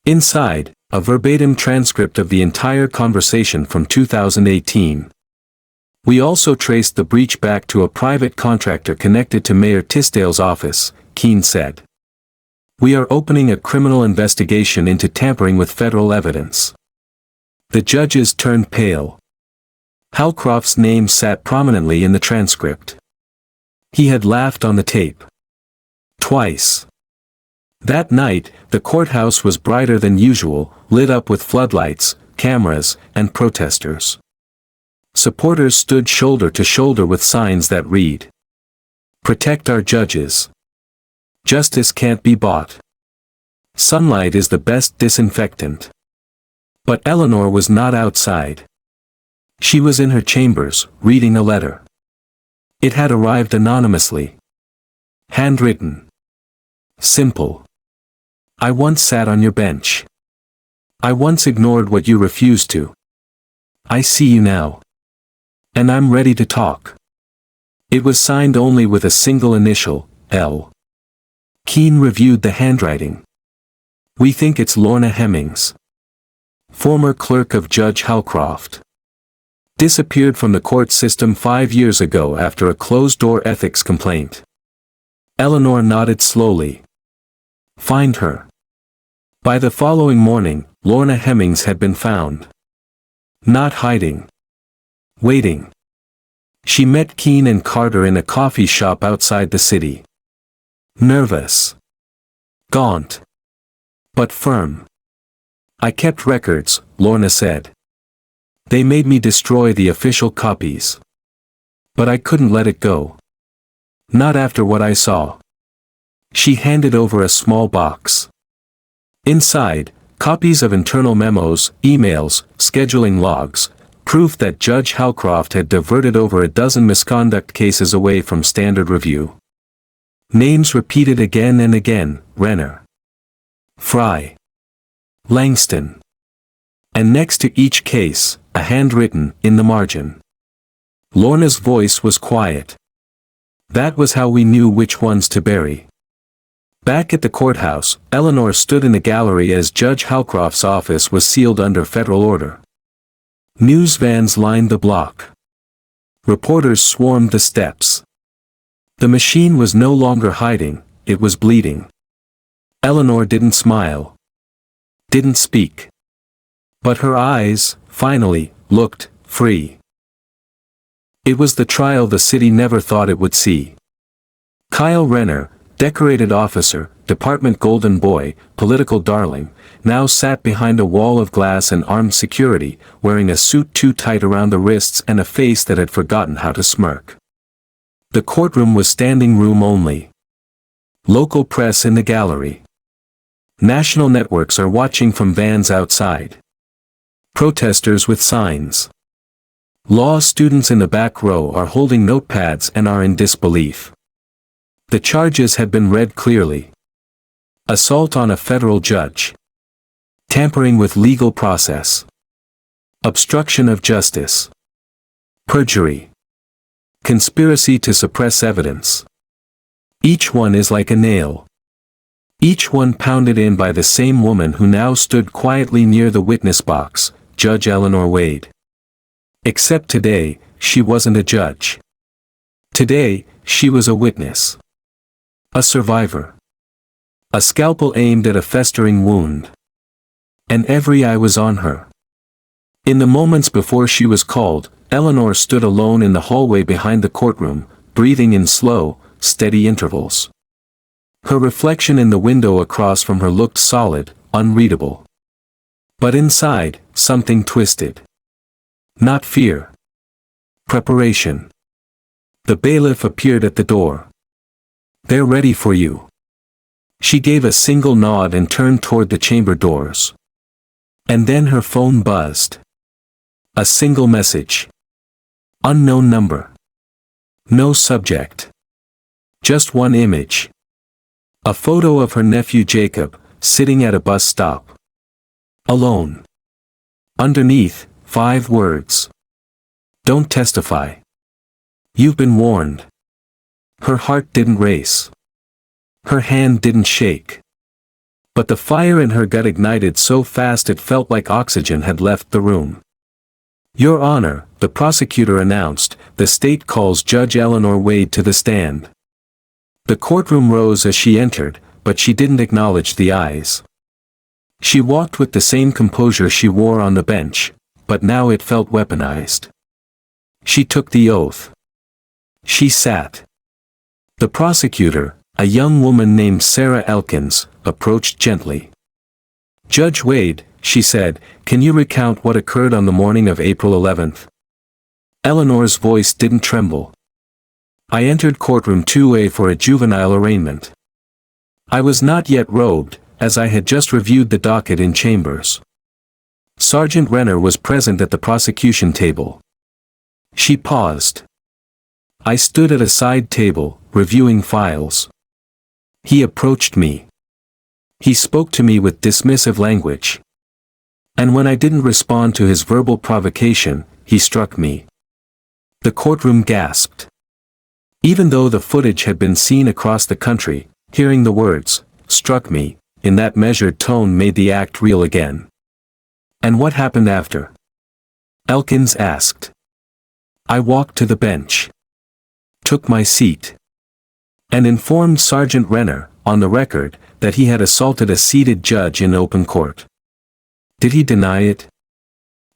Inside, a verbatim transcript of the entire conversation from 2018. We also traced the breach back to a private contractor connected to Mayor Tisdale's office, Keene said. We are opening a criminal investigation into tampering with federal evidence. The judges turned pale. Howcroft's name sat prominently in the transcript. He had laughed on the tape. Twice. That night, the courthouse was brighter than usual, lit up with floodlights, cameras, and protesters. Supporters stood shoulder to shoulder with signs that read, "Protect our judges. Justice can't be bought. Sunlight is the best disinfectant." But Eleanor was not outside. She was in her chambers, reading a letter. It had arrived anonymously. Handwritten. Simple. I once sat on your bench. I once ignored what you refused to. I see you now. And I'm ready to talk. It was signed only with a single initial, L. Keene reviewed the handwriting. We think it's Lorna Hemmings. Former clerk of Judge Howcroft. Disappeared from the court system 5 years ago after a closed-door ethics complaint. Eleanor nodded slowly. Find her. By the following morning, Lorna Hemmings had been found. Not hiding. Waiting. She met Keene and Carter in a coffee shop outside the city. Nervous. Gaunt. But firm. I kept records, Lorna said. They made me destroy the official copies. But I couldn't let it go. Not after what I saw. She handed over a small box. Inside, copies of internal memos, emails, scheduling logs, proof that Judge Howcroft had diverted over a dozen misconduct cases away from standard review. Names repeated again and again, Renner. Fry. Langston. And next to each case, a handwritten, in the margin. Lorna's voice was quiet. That was how we knew which ones to bury. Back at the courthouse, Eleanor stood in the gallery as Judge Howcroft's office was sealed under federal order. News vans lined the block. Reporters swarmed the steps. The machine was no longer hiding, it was bleeding. Eleanor didn't smile. Didn't speak. But her eyes, finally, looked free. It was the trial the city never thought it would see. Kyle Renner, decorated officer, department golden boy, political darling, now sat behind a wall of glass and armed security, wearing a suit too tight around the wrists and a face that had forgotten how to smirk. The courtroom was standing room only. Local press in the gallery. National networks are watching from vans outside. Protesters with signs. Law students in the back row are holding notepads and are in disbelief. The charges had been read clearly. Assault on a federal judge. Tampering with legal process. Obstruction of justice. Perjury. Conspiracy to suppress evidence. Each one is like a nail. Each one pounded in by the same woman who now stood quietly near the witness box, Judge Eleanor Wade. Except today, she wasn't a judge. Today, she was a witness. A survivor. A scalpel aimed at a festering wound. And every eye was on her. In the moments before she was called, Eleanor stood alone in the hallway behind the courtroom, breathing in slow, steady intervals. Her reflection in the window across from her looked solid, unreadable. But inside, something twisted. Not fear. Preparation. The bailiff appeared at the door. "They're ready for you." She gave a single nod and turned toward the chamber doors. And then her phone buzzed. A single message. Unknown number. No subject. Just one image. A photo of her nephew Jacob, sitting at a bus stop. Alone. Underneath, 5 words. "Don't testify. You've been warned." Her heart didn't race. Her hand didn't shake. But the fire in her gut ignited so fast it felt like oxygen had left the room. "Your Honor," the prosecutor announced, "the state calls Judge Eleanor Wade to the stand." The courtroom rose as she entered, but she didn't acknowledge the eyes. She walked with the same composure she wore on the bench, but now it felt weaponized. She took the oath. She sat. The prosecutor, a young woman named Sarah Elkins, approached gently. "Judge Wade," she said, "can you recount what occurred on the morning of April 11th? Eleanor's voice didn't tremble. "I entered courtroom 2A for a juvenile arraignment. I was not yet robed, as I had just reviewed the docket in chambers. Sergeant Renner was present at the prosecution table." She paused. "I stood at a side table, reviewing files. He approached me. He spoke to me with dismissive language. And when I didn't respond to his verbal provocation, he struck me." The courtroom gasped. Even though the footage had been seen across the country, hearing the words, "struck me," in that measured tone made the act real again. "And what happened after?" Elkins asked. "I walked to the bench. Took my seat. And informed Sergeant Renner, on the record, that he had assaulted a seated judge in open court." "Did he deny it?"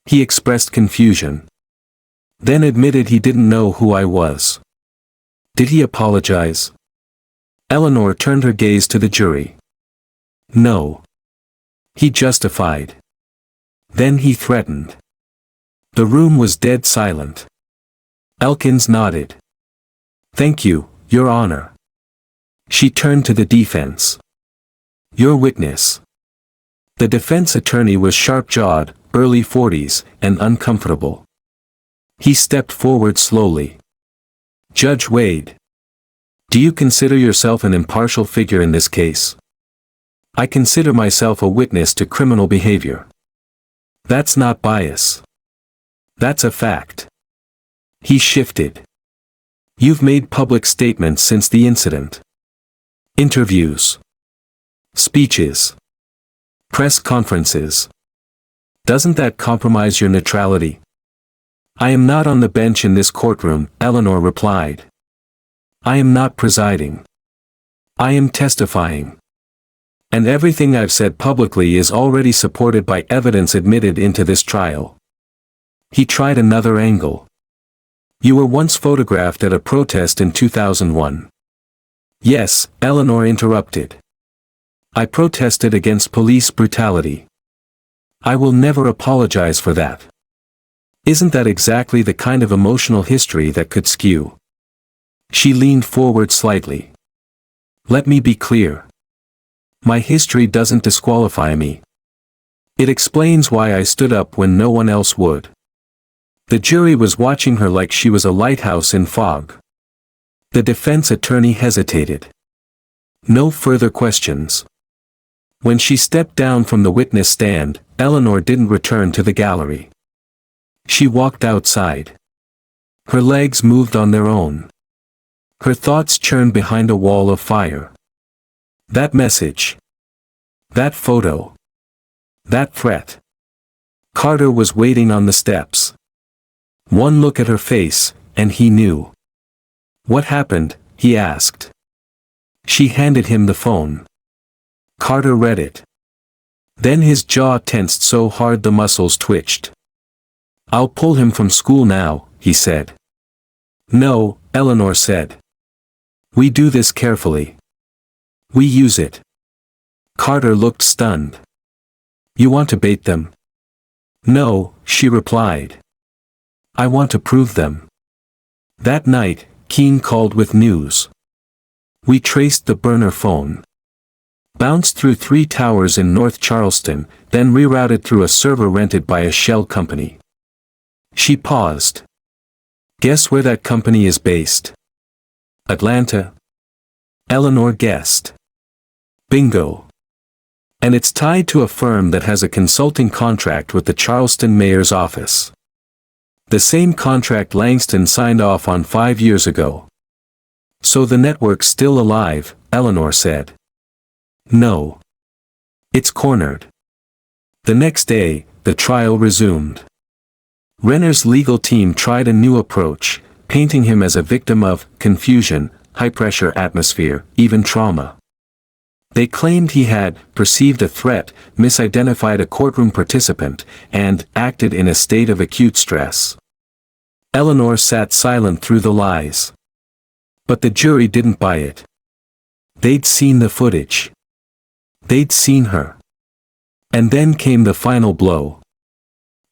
"He expressed confusion. Then admitted he didn't know who I was." "Did he apologize?" Eleanor turned her gaze to the jury. "No. He justified. Then he threatened." The room was dead silent. Elkins nodded. "Thank you, Your Honor." She turned to the defense. "Your witness." The defense attorney was sharp-jawed, early 40s, and uncomfortable. He stepped forward slowly. "Judge Wade. Do you consider yourself an impartial figure in this case?" "I consider myself a witness to criminal behavior." "That's not bias. That's a fact." He shifted. "You've made public statements since the incident. Interviews. Speeches. Press conferences. Doesn't that compromise your neutrality?" "I am not on the bench in this courtroom," Eleanor replied. "I am not presiding. I am testifying. And everything I've said publicly is already supported by evidence admitted into this trial." He tried another angle. You were once photographed at a protest in 2001. Yes, Eleanor interrupted. I protested against police brutality. I will never apologize for that. Isn't that exactly the kind of emotional history that could skew? She leaned forward slightly. Let me be clear. My history doesn't disqualify me. It explains why I stood up when no one else would. The jury was watching her like she was a lighthouse in fog. The defense attorney hesitated. No further questions. When she stepped down from the witness stand, Eleanor didn't return to the gallery. She walked outside. Her legs moved on their own. Her thoughts churned behind a wall of fire. That message. That photo. That threat. Carter was waiting on the steps. One look at her face, and he knew. What happened? He asked. She handed him the phone. Carter read it. Then his jaw tensed so hard the muscles twitched. I'll pull him from school now, he said. No, Eleanor said. We do this carefully. We use it. Carter looked stunned. You want to bait them? No, she replied. I want to prove them. That night, Keene called with news. We traced the burner phone. Bounced through 3 towers in North Charleston, then rerouted through a server rented by a shell company. She paused. Guess where that company is based? Atlanta? Eleanor guessed. Bingo. And it's tied to a firm that has a consulting contract with the Charleston mayor's office. The same contract Langston signed off on 5 years ago. So the network's still alive, Eleanor said. No. It's cornered. The next day, the trial resumed. Renner's legal team tried a new approach, painting him as a victim of confusion, high-pressure atmosphere, even trauma. They claimed he had perceived a threat, misidentified a courtroom participant, and acted in a state of acute stress. Eleanor sat silent through the lies. But the jury didn't buy it. They'd seen the footage. They'd seen her. And then came the final blow.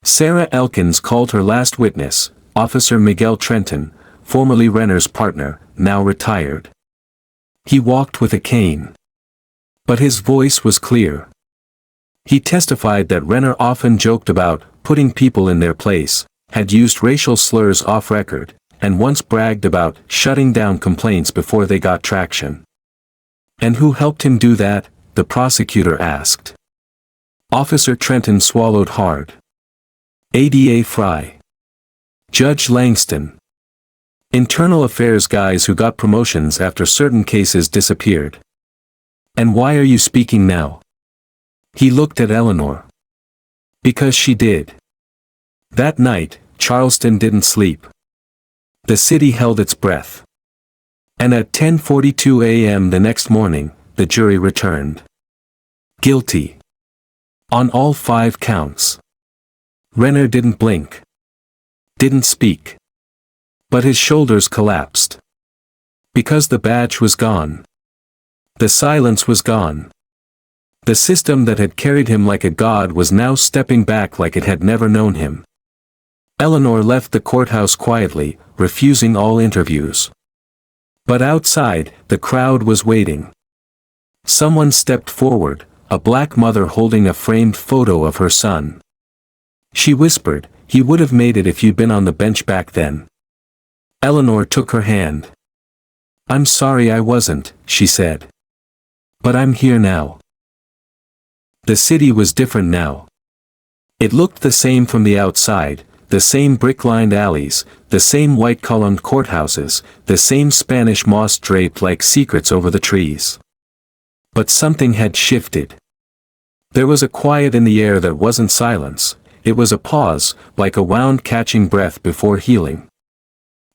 Sarah Elkins called her last witness, Officer Miguel Trenton, formerly Renner's partner, now retired. He walked with a cane. But his voice was clear. He testified that Renner often joked about putting people in their place, had used racial slurs off record, and once bragged about shutting down complaints before they got traction. And who helped him do that? The prosecutor asked. Officer Trenton swallowed hard. ADA Fry. Judge Langston. Internal affairs guys who got promotions after certain cases disappeared. And why are you speaking now? He looked at Eleanor. Because she did. That night, Charleston didn't sleep. The city held its breath. And at 10:42 a.m. the next morning, the jury returned. Guilty. On all 5 counts. Renner didn't blink. Didn't speak. But his shoulders collapsed. Because the badge was gone. The silence was gone. The system that had carried him like a god was now stepping back like it had never known him. Eleanor left the courthouse quietly, refusing all interviews. But outside, the crowd was waiting. Someone stepped forward, a black mother holding a framed photo of her son. She whispered, "He would have made it if you'd been on the bench back then." Eleanor took her hand. "I'm sorry I wasn't," she said. "But I'm here now." The city was different now. It looked the same from the outside, the same brick-lined alleys, the same white-columned courthouses, the same Spanish moss draped like secrets over the trees. But something had shifted. There was a quiet in the air that wasn't silence, it was a pause, like a wound catching breath before healing.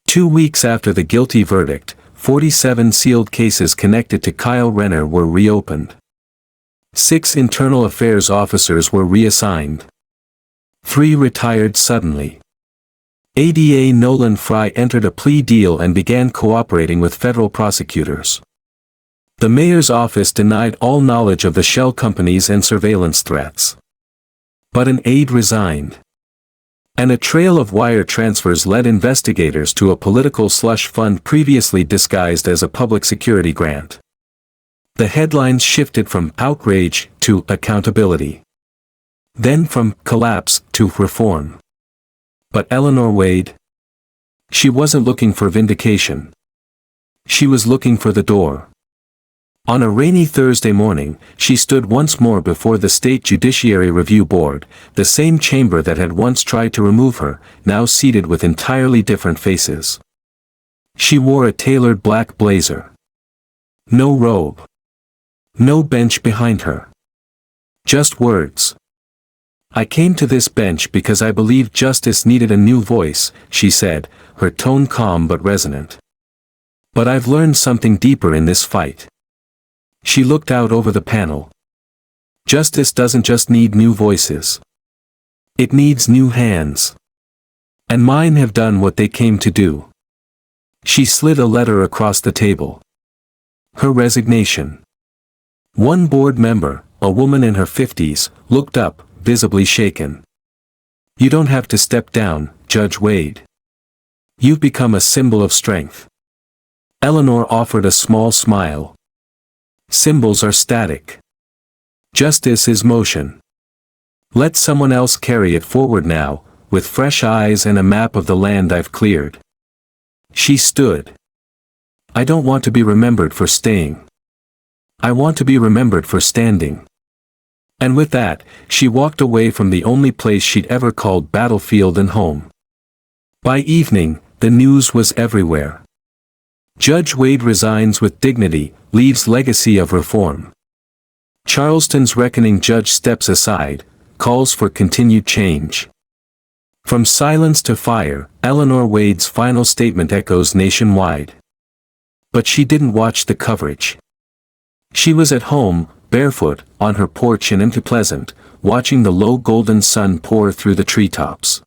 2 weeks after the guilty verdict, 47 sealed cases connected to Kyle Renner were reopened. 6 internal affairs officers were reassigned. 3 retired suddenly. ADA Nolan Fry entered a plea deal and began cooperating with federal prosecutors. The mayor's office denied all knowledge of the shell companies and surveillance threats. But an aide resigned. And a trail of wire transfers led investigators to a political slush fund previously disguised as a public security grant. The headlines shifted from outrage to accountability. Then from collapse to reform. But Eleanor Wade? She wasn't looking for vindication. She was looking for the door. On a rainy Thursday morning, she stood once more before the State Judiciary Review Board, the same chamber that had once tried to remove her, now seated with entirely different faces. She wore a tailored black blazer. No robe. No bench behind her. Just words. "I came to this bench because I believed justice needed a new voice," she said, her tone calm but resonant. "But I've learned something deeper in this fight." She looked out over the panel. Justice doesn't just need new voices. It needs new hands. And mine have done what they came to do. She slid a letter across the table. Her resignation. One board member, a woman in her 50s, looked up, visibly shaken. "You don't have to step down, Judge Wade. You've become a symbol of strength." Eleanor offered a small smile. "Symbols are static. Justice is motion. Let someone else carry it forward now, with fresh eyes and a map of the land I've cleared." She stood. "I don't want to be remembered for staying. I want to be remembered for standing." And with that, she walked away from the only place she'd ever called battlefield and home. By evening, the news was everywhere. Judge Wade resigns with dignity, leaves legacy of reform. Charleston's reckoning judge steps aside, calls for continued change. From silence to fire, Eleanor Wade's final statement echoes nationwide. But she didn't watch the coverage. She was at home, barefoot, on her porch in Empty Pleasant, watching the low golden sun pour through the treetops.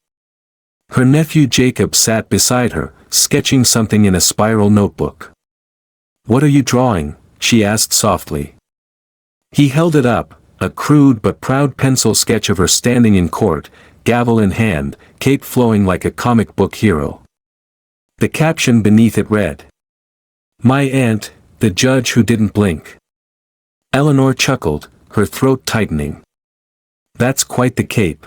Her nephew Jacob sat beside her, sketching something in a spiral notebook. "What are you drawing?" she asked softly. He held it up, a crude but proud pencil sketch of her standing in court, gavel in hand, cape flowing like a comic book hero. The caption beneath it read, "My aunt, the judge who didn't blink." Eleanor chuckled, her throat tightening. "That's quite the cape."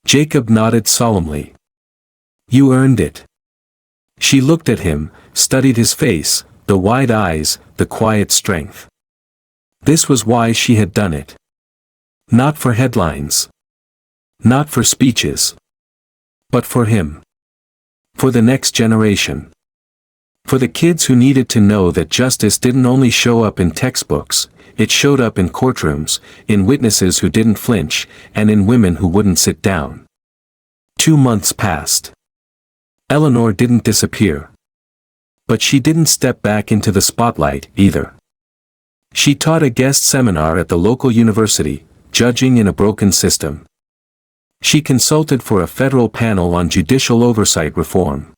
Jacob nodded solemnly. "You earned it." She looked at him, studied his face, the wide eyes, the quiet strength. This was why she had done it. Not for headlines. Not for speeches. But for him. For the next generation. For the kids who needed to know that justice didn't only show up in textbooks, it showed up in courtrooms, in witnesses who didn't flinch, and in women who wouldn't sit down. 2 months passed. Eleanor didn't disappear. But she didn't step back into the spotlight, either. She taught a guest seminar at the local university, Judging in a Broken System. She consulted for a federal panel on judicial oversight reform.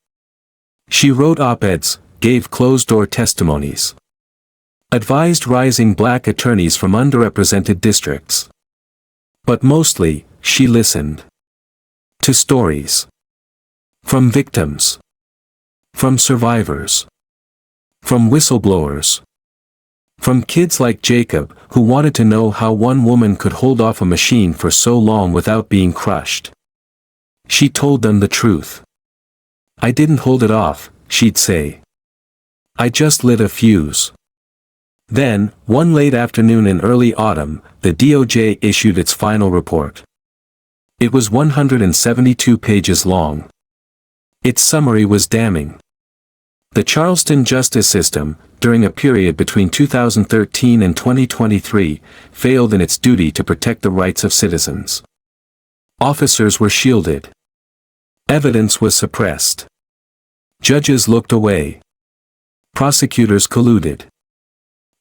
She wrote op-eds, gave closed-door testimonies. Advised rising black attorneys from underrepresented districts. But mostly, she listened. To stories. From victims. From survivors. From whistleblowers. From kids like Jacob, who wanted to know how one woman could hold off a machine for so long without being crushed. She told them the truth. "I didn't hold it off," she'd say. "I just lit a fuse." Then, one late afternoon in early autumn, the DOJ issued its final report. It was 172 pages long. Its summary was damning. The Charleston justice system, during a period between 2013 and 2023, failed in its duty to protect the rights of citizens. Officers were shielded. Evidence was suppressed. Judges looked away. Prosecutors colluded.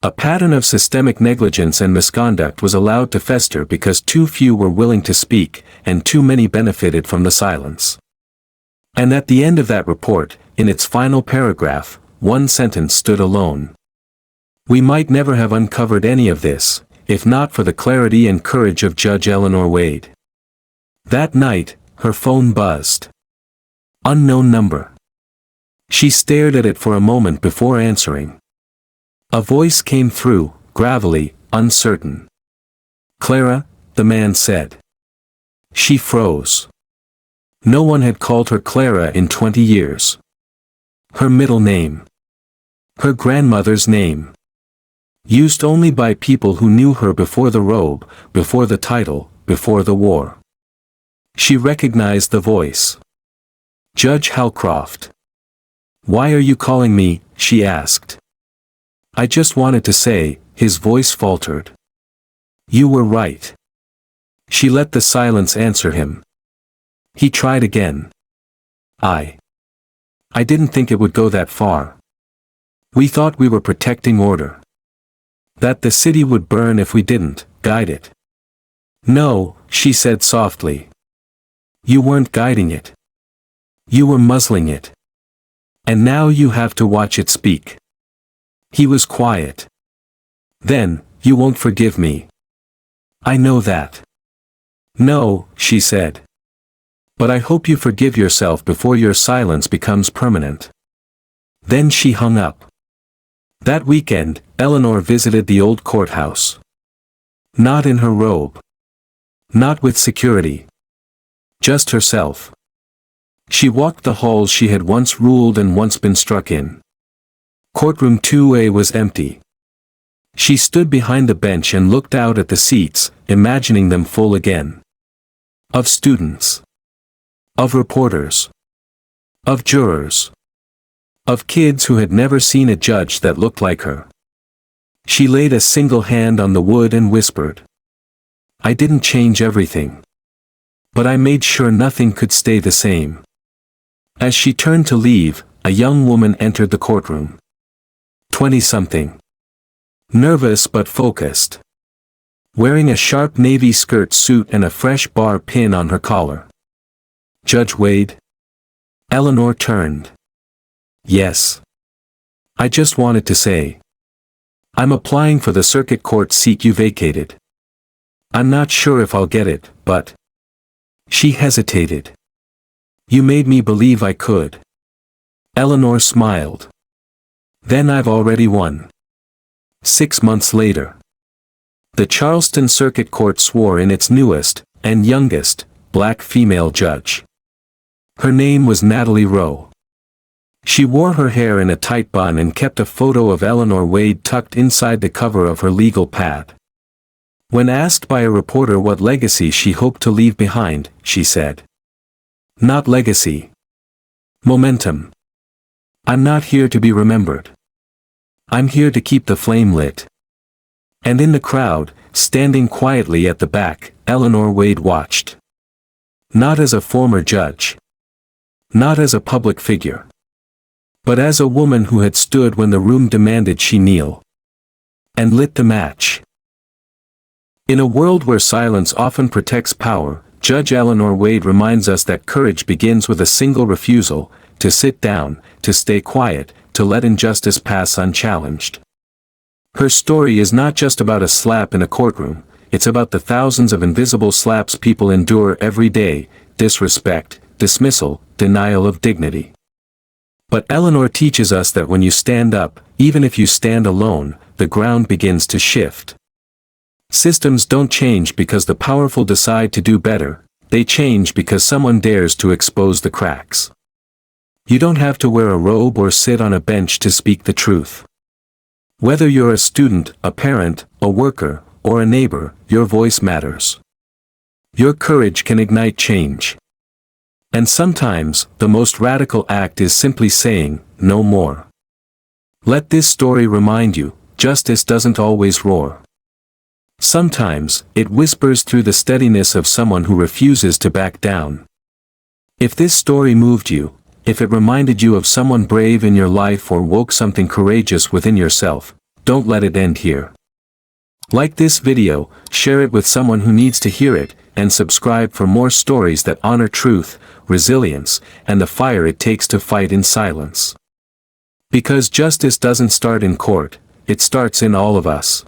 A pattern of systemic negligence and misconduct was allowed to fester because too few were willing to speak, and too many benefited from the silence. And at the end of that report, in its final paragraph, one sentence stood alone. We might never have uncovered any of this, if not for the clarity and courage of Judge Eleanor Wade. That night, her phone buzzed. Unknown number. She stared at it for a moment before answering. A voice came through, gravelly, uncertain. "Clara," the man said. She froze. No one had called her Clara in 20 years. Her middle name. Her grandmother's name. Used only by people who knew her before the robe, before the title, before the war. She recognized the voice. Judge Halcroft. "Why are you calling me?" she asked. "I just wanted to say," his voice faltered. "You were right." She let the silence answer him. He tried again. I didn't think it would go that far. We thought we were protecting order. That the city would burn if we didn't guide it." "No," she said softly. "You weren't guiding it. You were muzzling it. And now you have to watch it speak." He was quiet. "Then, you won't forgive me." "I know that." "No," she said. "But I hope you forgive yourself before your silence becomes permanent." Then she hung up. That weekend, Eleanor visited the old courthouse. Not in her robe. Not with security. Just herself. She walked the halls she had once ruled and once been struck in. Courtroom 2A was empty. She stood behind the bench and looked out at the seats, imagining them full again. Of students. Of reporters. Of jurors. Of kids who had never seen a judge that looked like her. She laid a single hand on the wood and whispered. "I didn't change everything. But I made sure nothing could stay the same." As she turned to leave, a young woman entered the courtroom. 20-something. Nervous but focused. Wearing a sharp navy skirt suit and a fresh bar pin on her collar. "Judge Wade?" Eleanor turned. "Yes. I just wanted to say. I'm applying for the circuit court seat you vacated. I'm not sure if I'll get it, but..." She hesitated. "You made me believe I could." Eleanor smiled. "Then I've already won." 6 months later. The Charleston Circuit Court swore in its newest, and youngest, black female judge. Her name was Natalie Rowe. She wore her hair in a tight bun and kept a photo of Eleanor Wade tucked inside the cover of her legal pad. When asked by a reporter what legacy she hoped to leave behind, she said, "Not legacy. Momentum. I'm not here to be remembered. I'm here to keep the flame lit." And in the crowd, standing quietly at the back, Eleanor Wade watched. Not as a former judge. Not as a public figure. But as a woman who had stood when the room demanded she kneel. And lit the match. In a world where silence often protects power, Judge Eleanor Wade reminds us that courage begins with a single refusal, to sit down, to stay quiet, to let injustice pass unchallenged. Her story is not just about a slap in a courtroom, it's about the thousands of invisible slaps people endure every day: disrespect, dismissal, denial of dignity. But Eleanor teaches us that when you stand up, even if you stand alone, the ground begins to shift. Systems don't change because the powerful decide to do better, they change because someone dares to expose the cracks. You don't have to wear a robe or sit on a bench to speak the truth. Whether you're a student, a parent, a worker, or a neighbor, your voice matters. Your courage can ignite change. And sometimes, the most radical act is simply saying, "No more." Let this story remind you, justice doesn't always roar. Sometimes, it whispers through the steadiness of someone who refuses to back down. If this story moved you, if it reminded you of someone brave in your life or woke something courageous within yourself, don't let it end here. Like this video, share it with someone who needs to hear it, and subscribe for more stories that honor truth, resilience, and the fire it takes to fight in silence. Because justice doesn't start in court, it starts in all of us.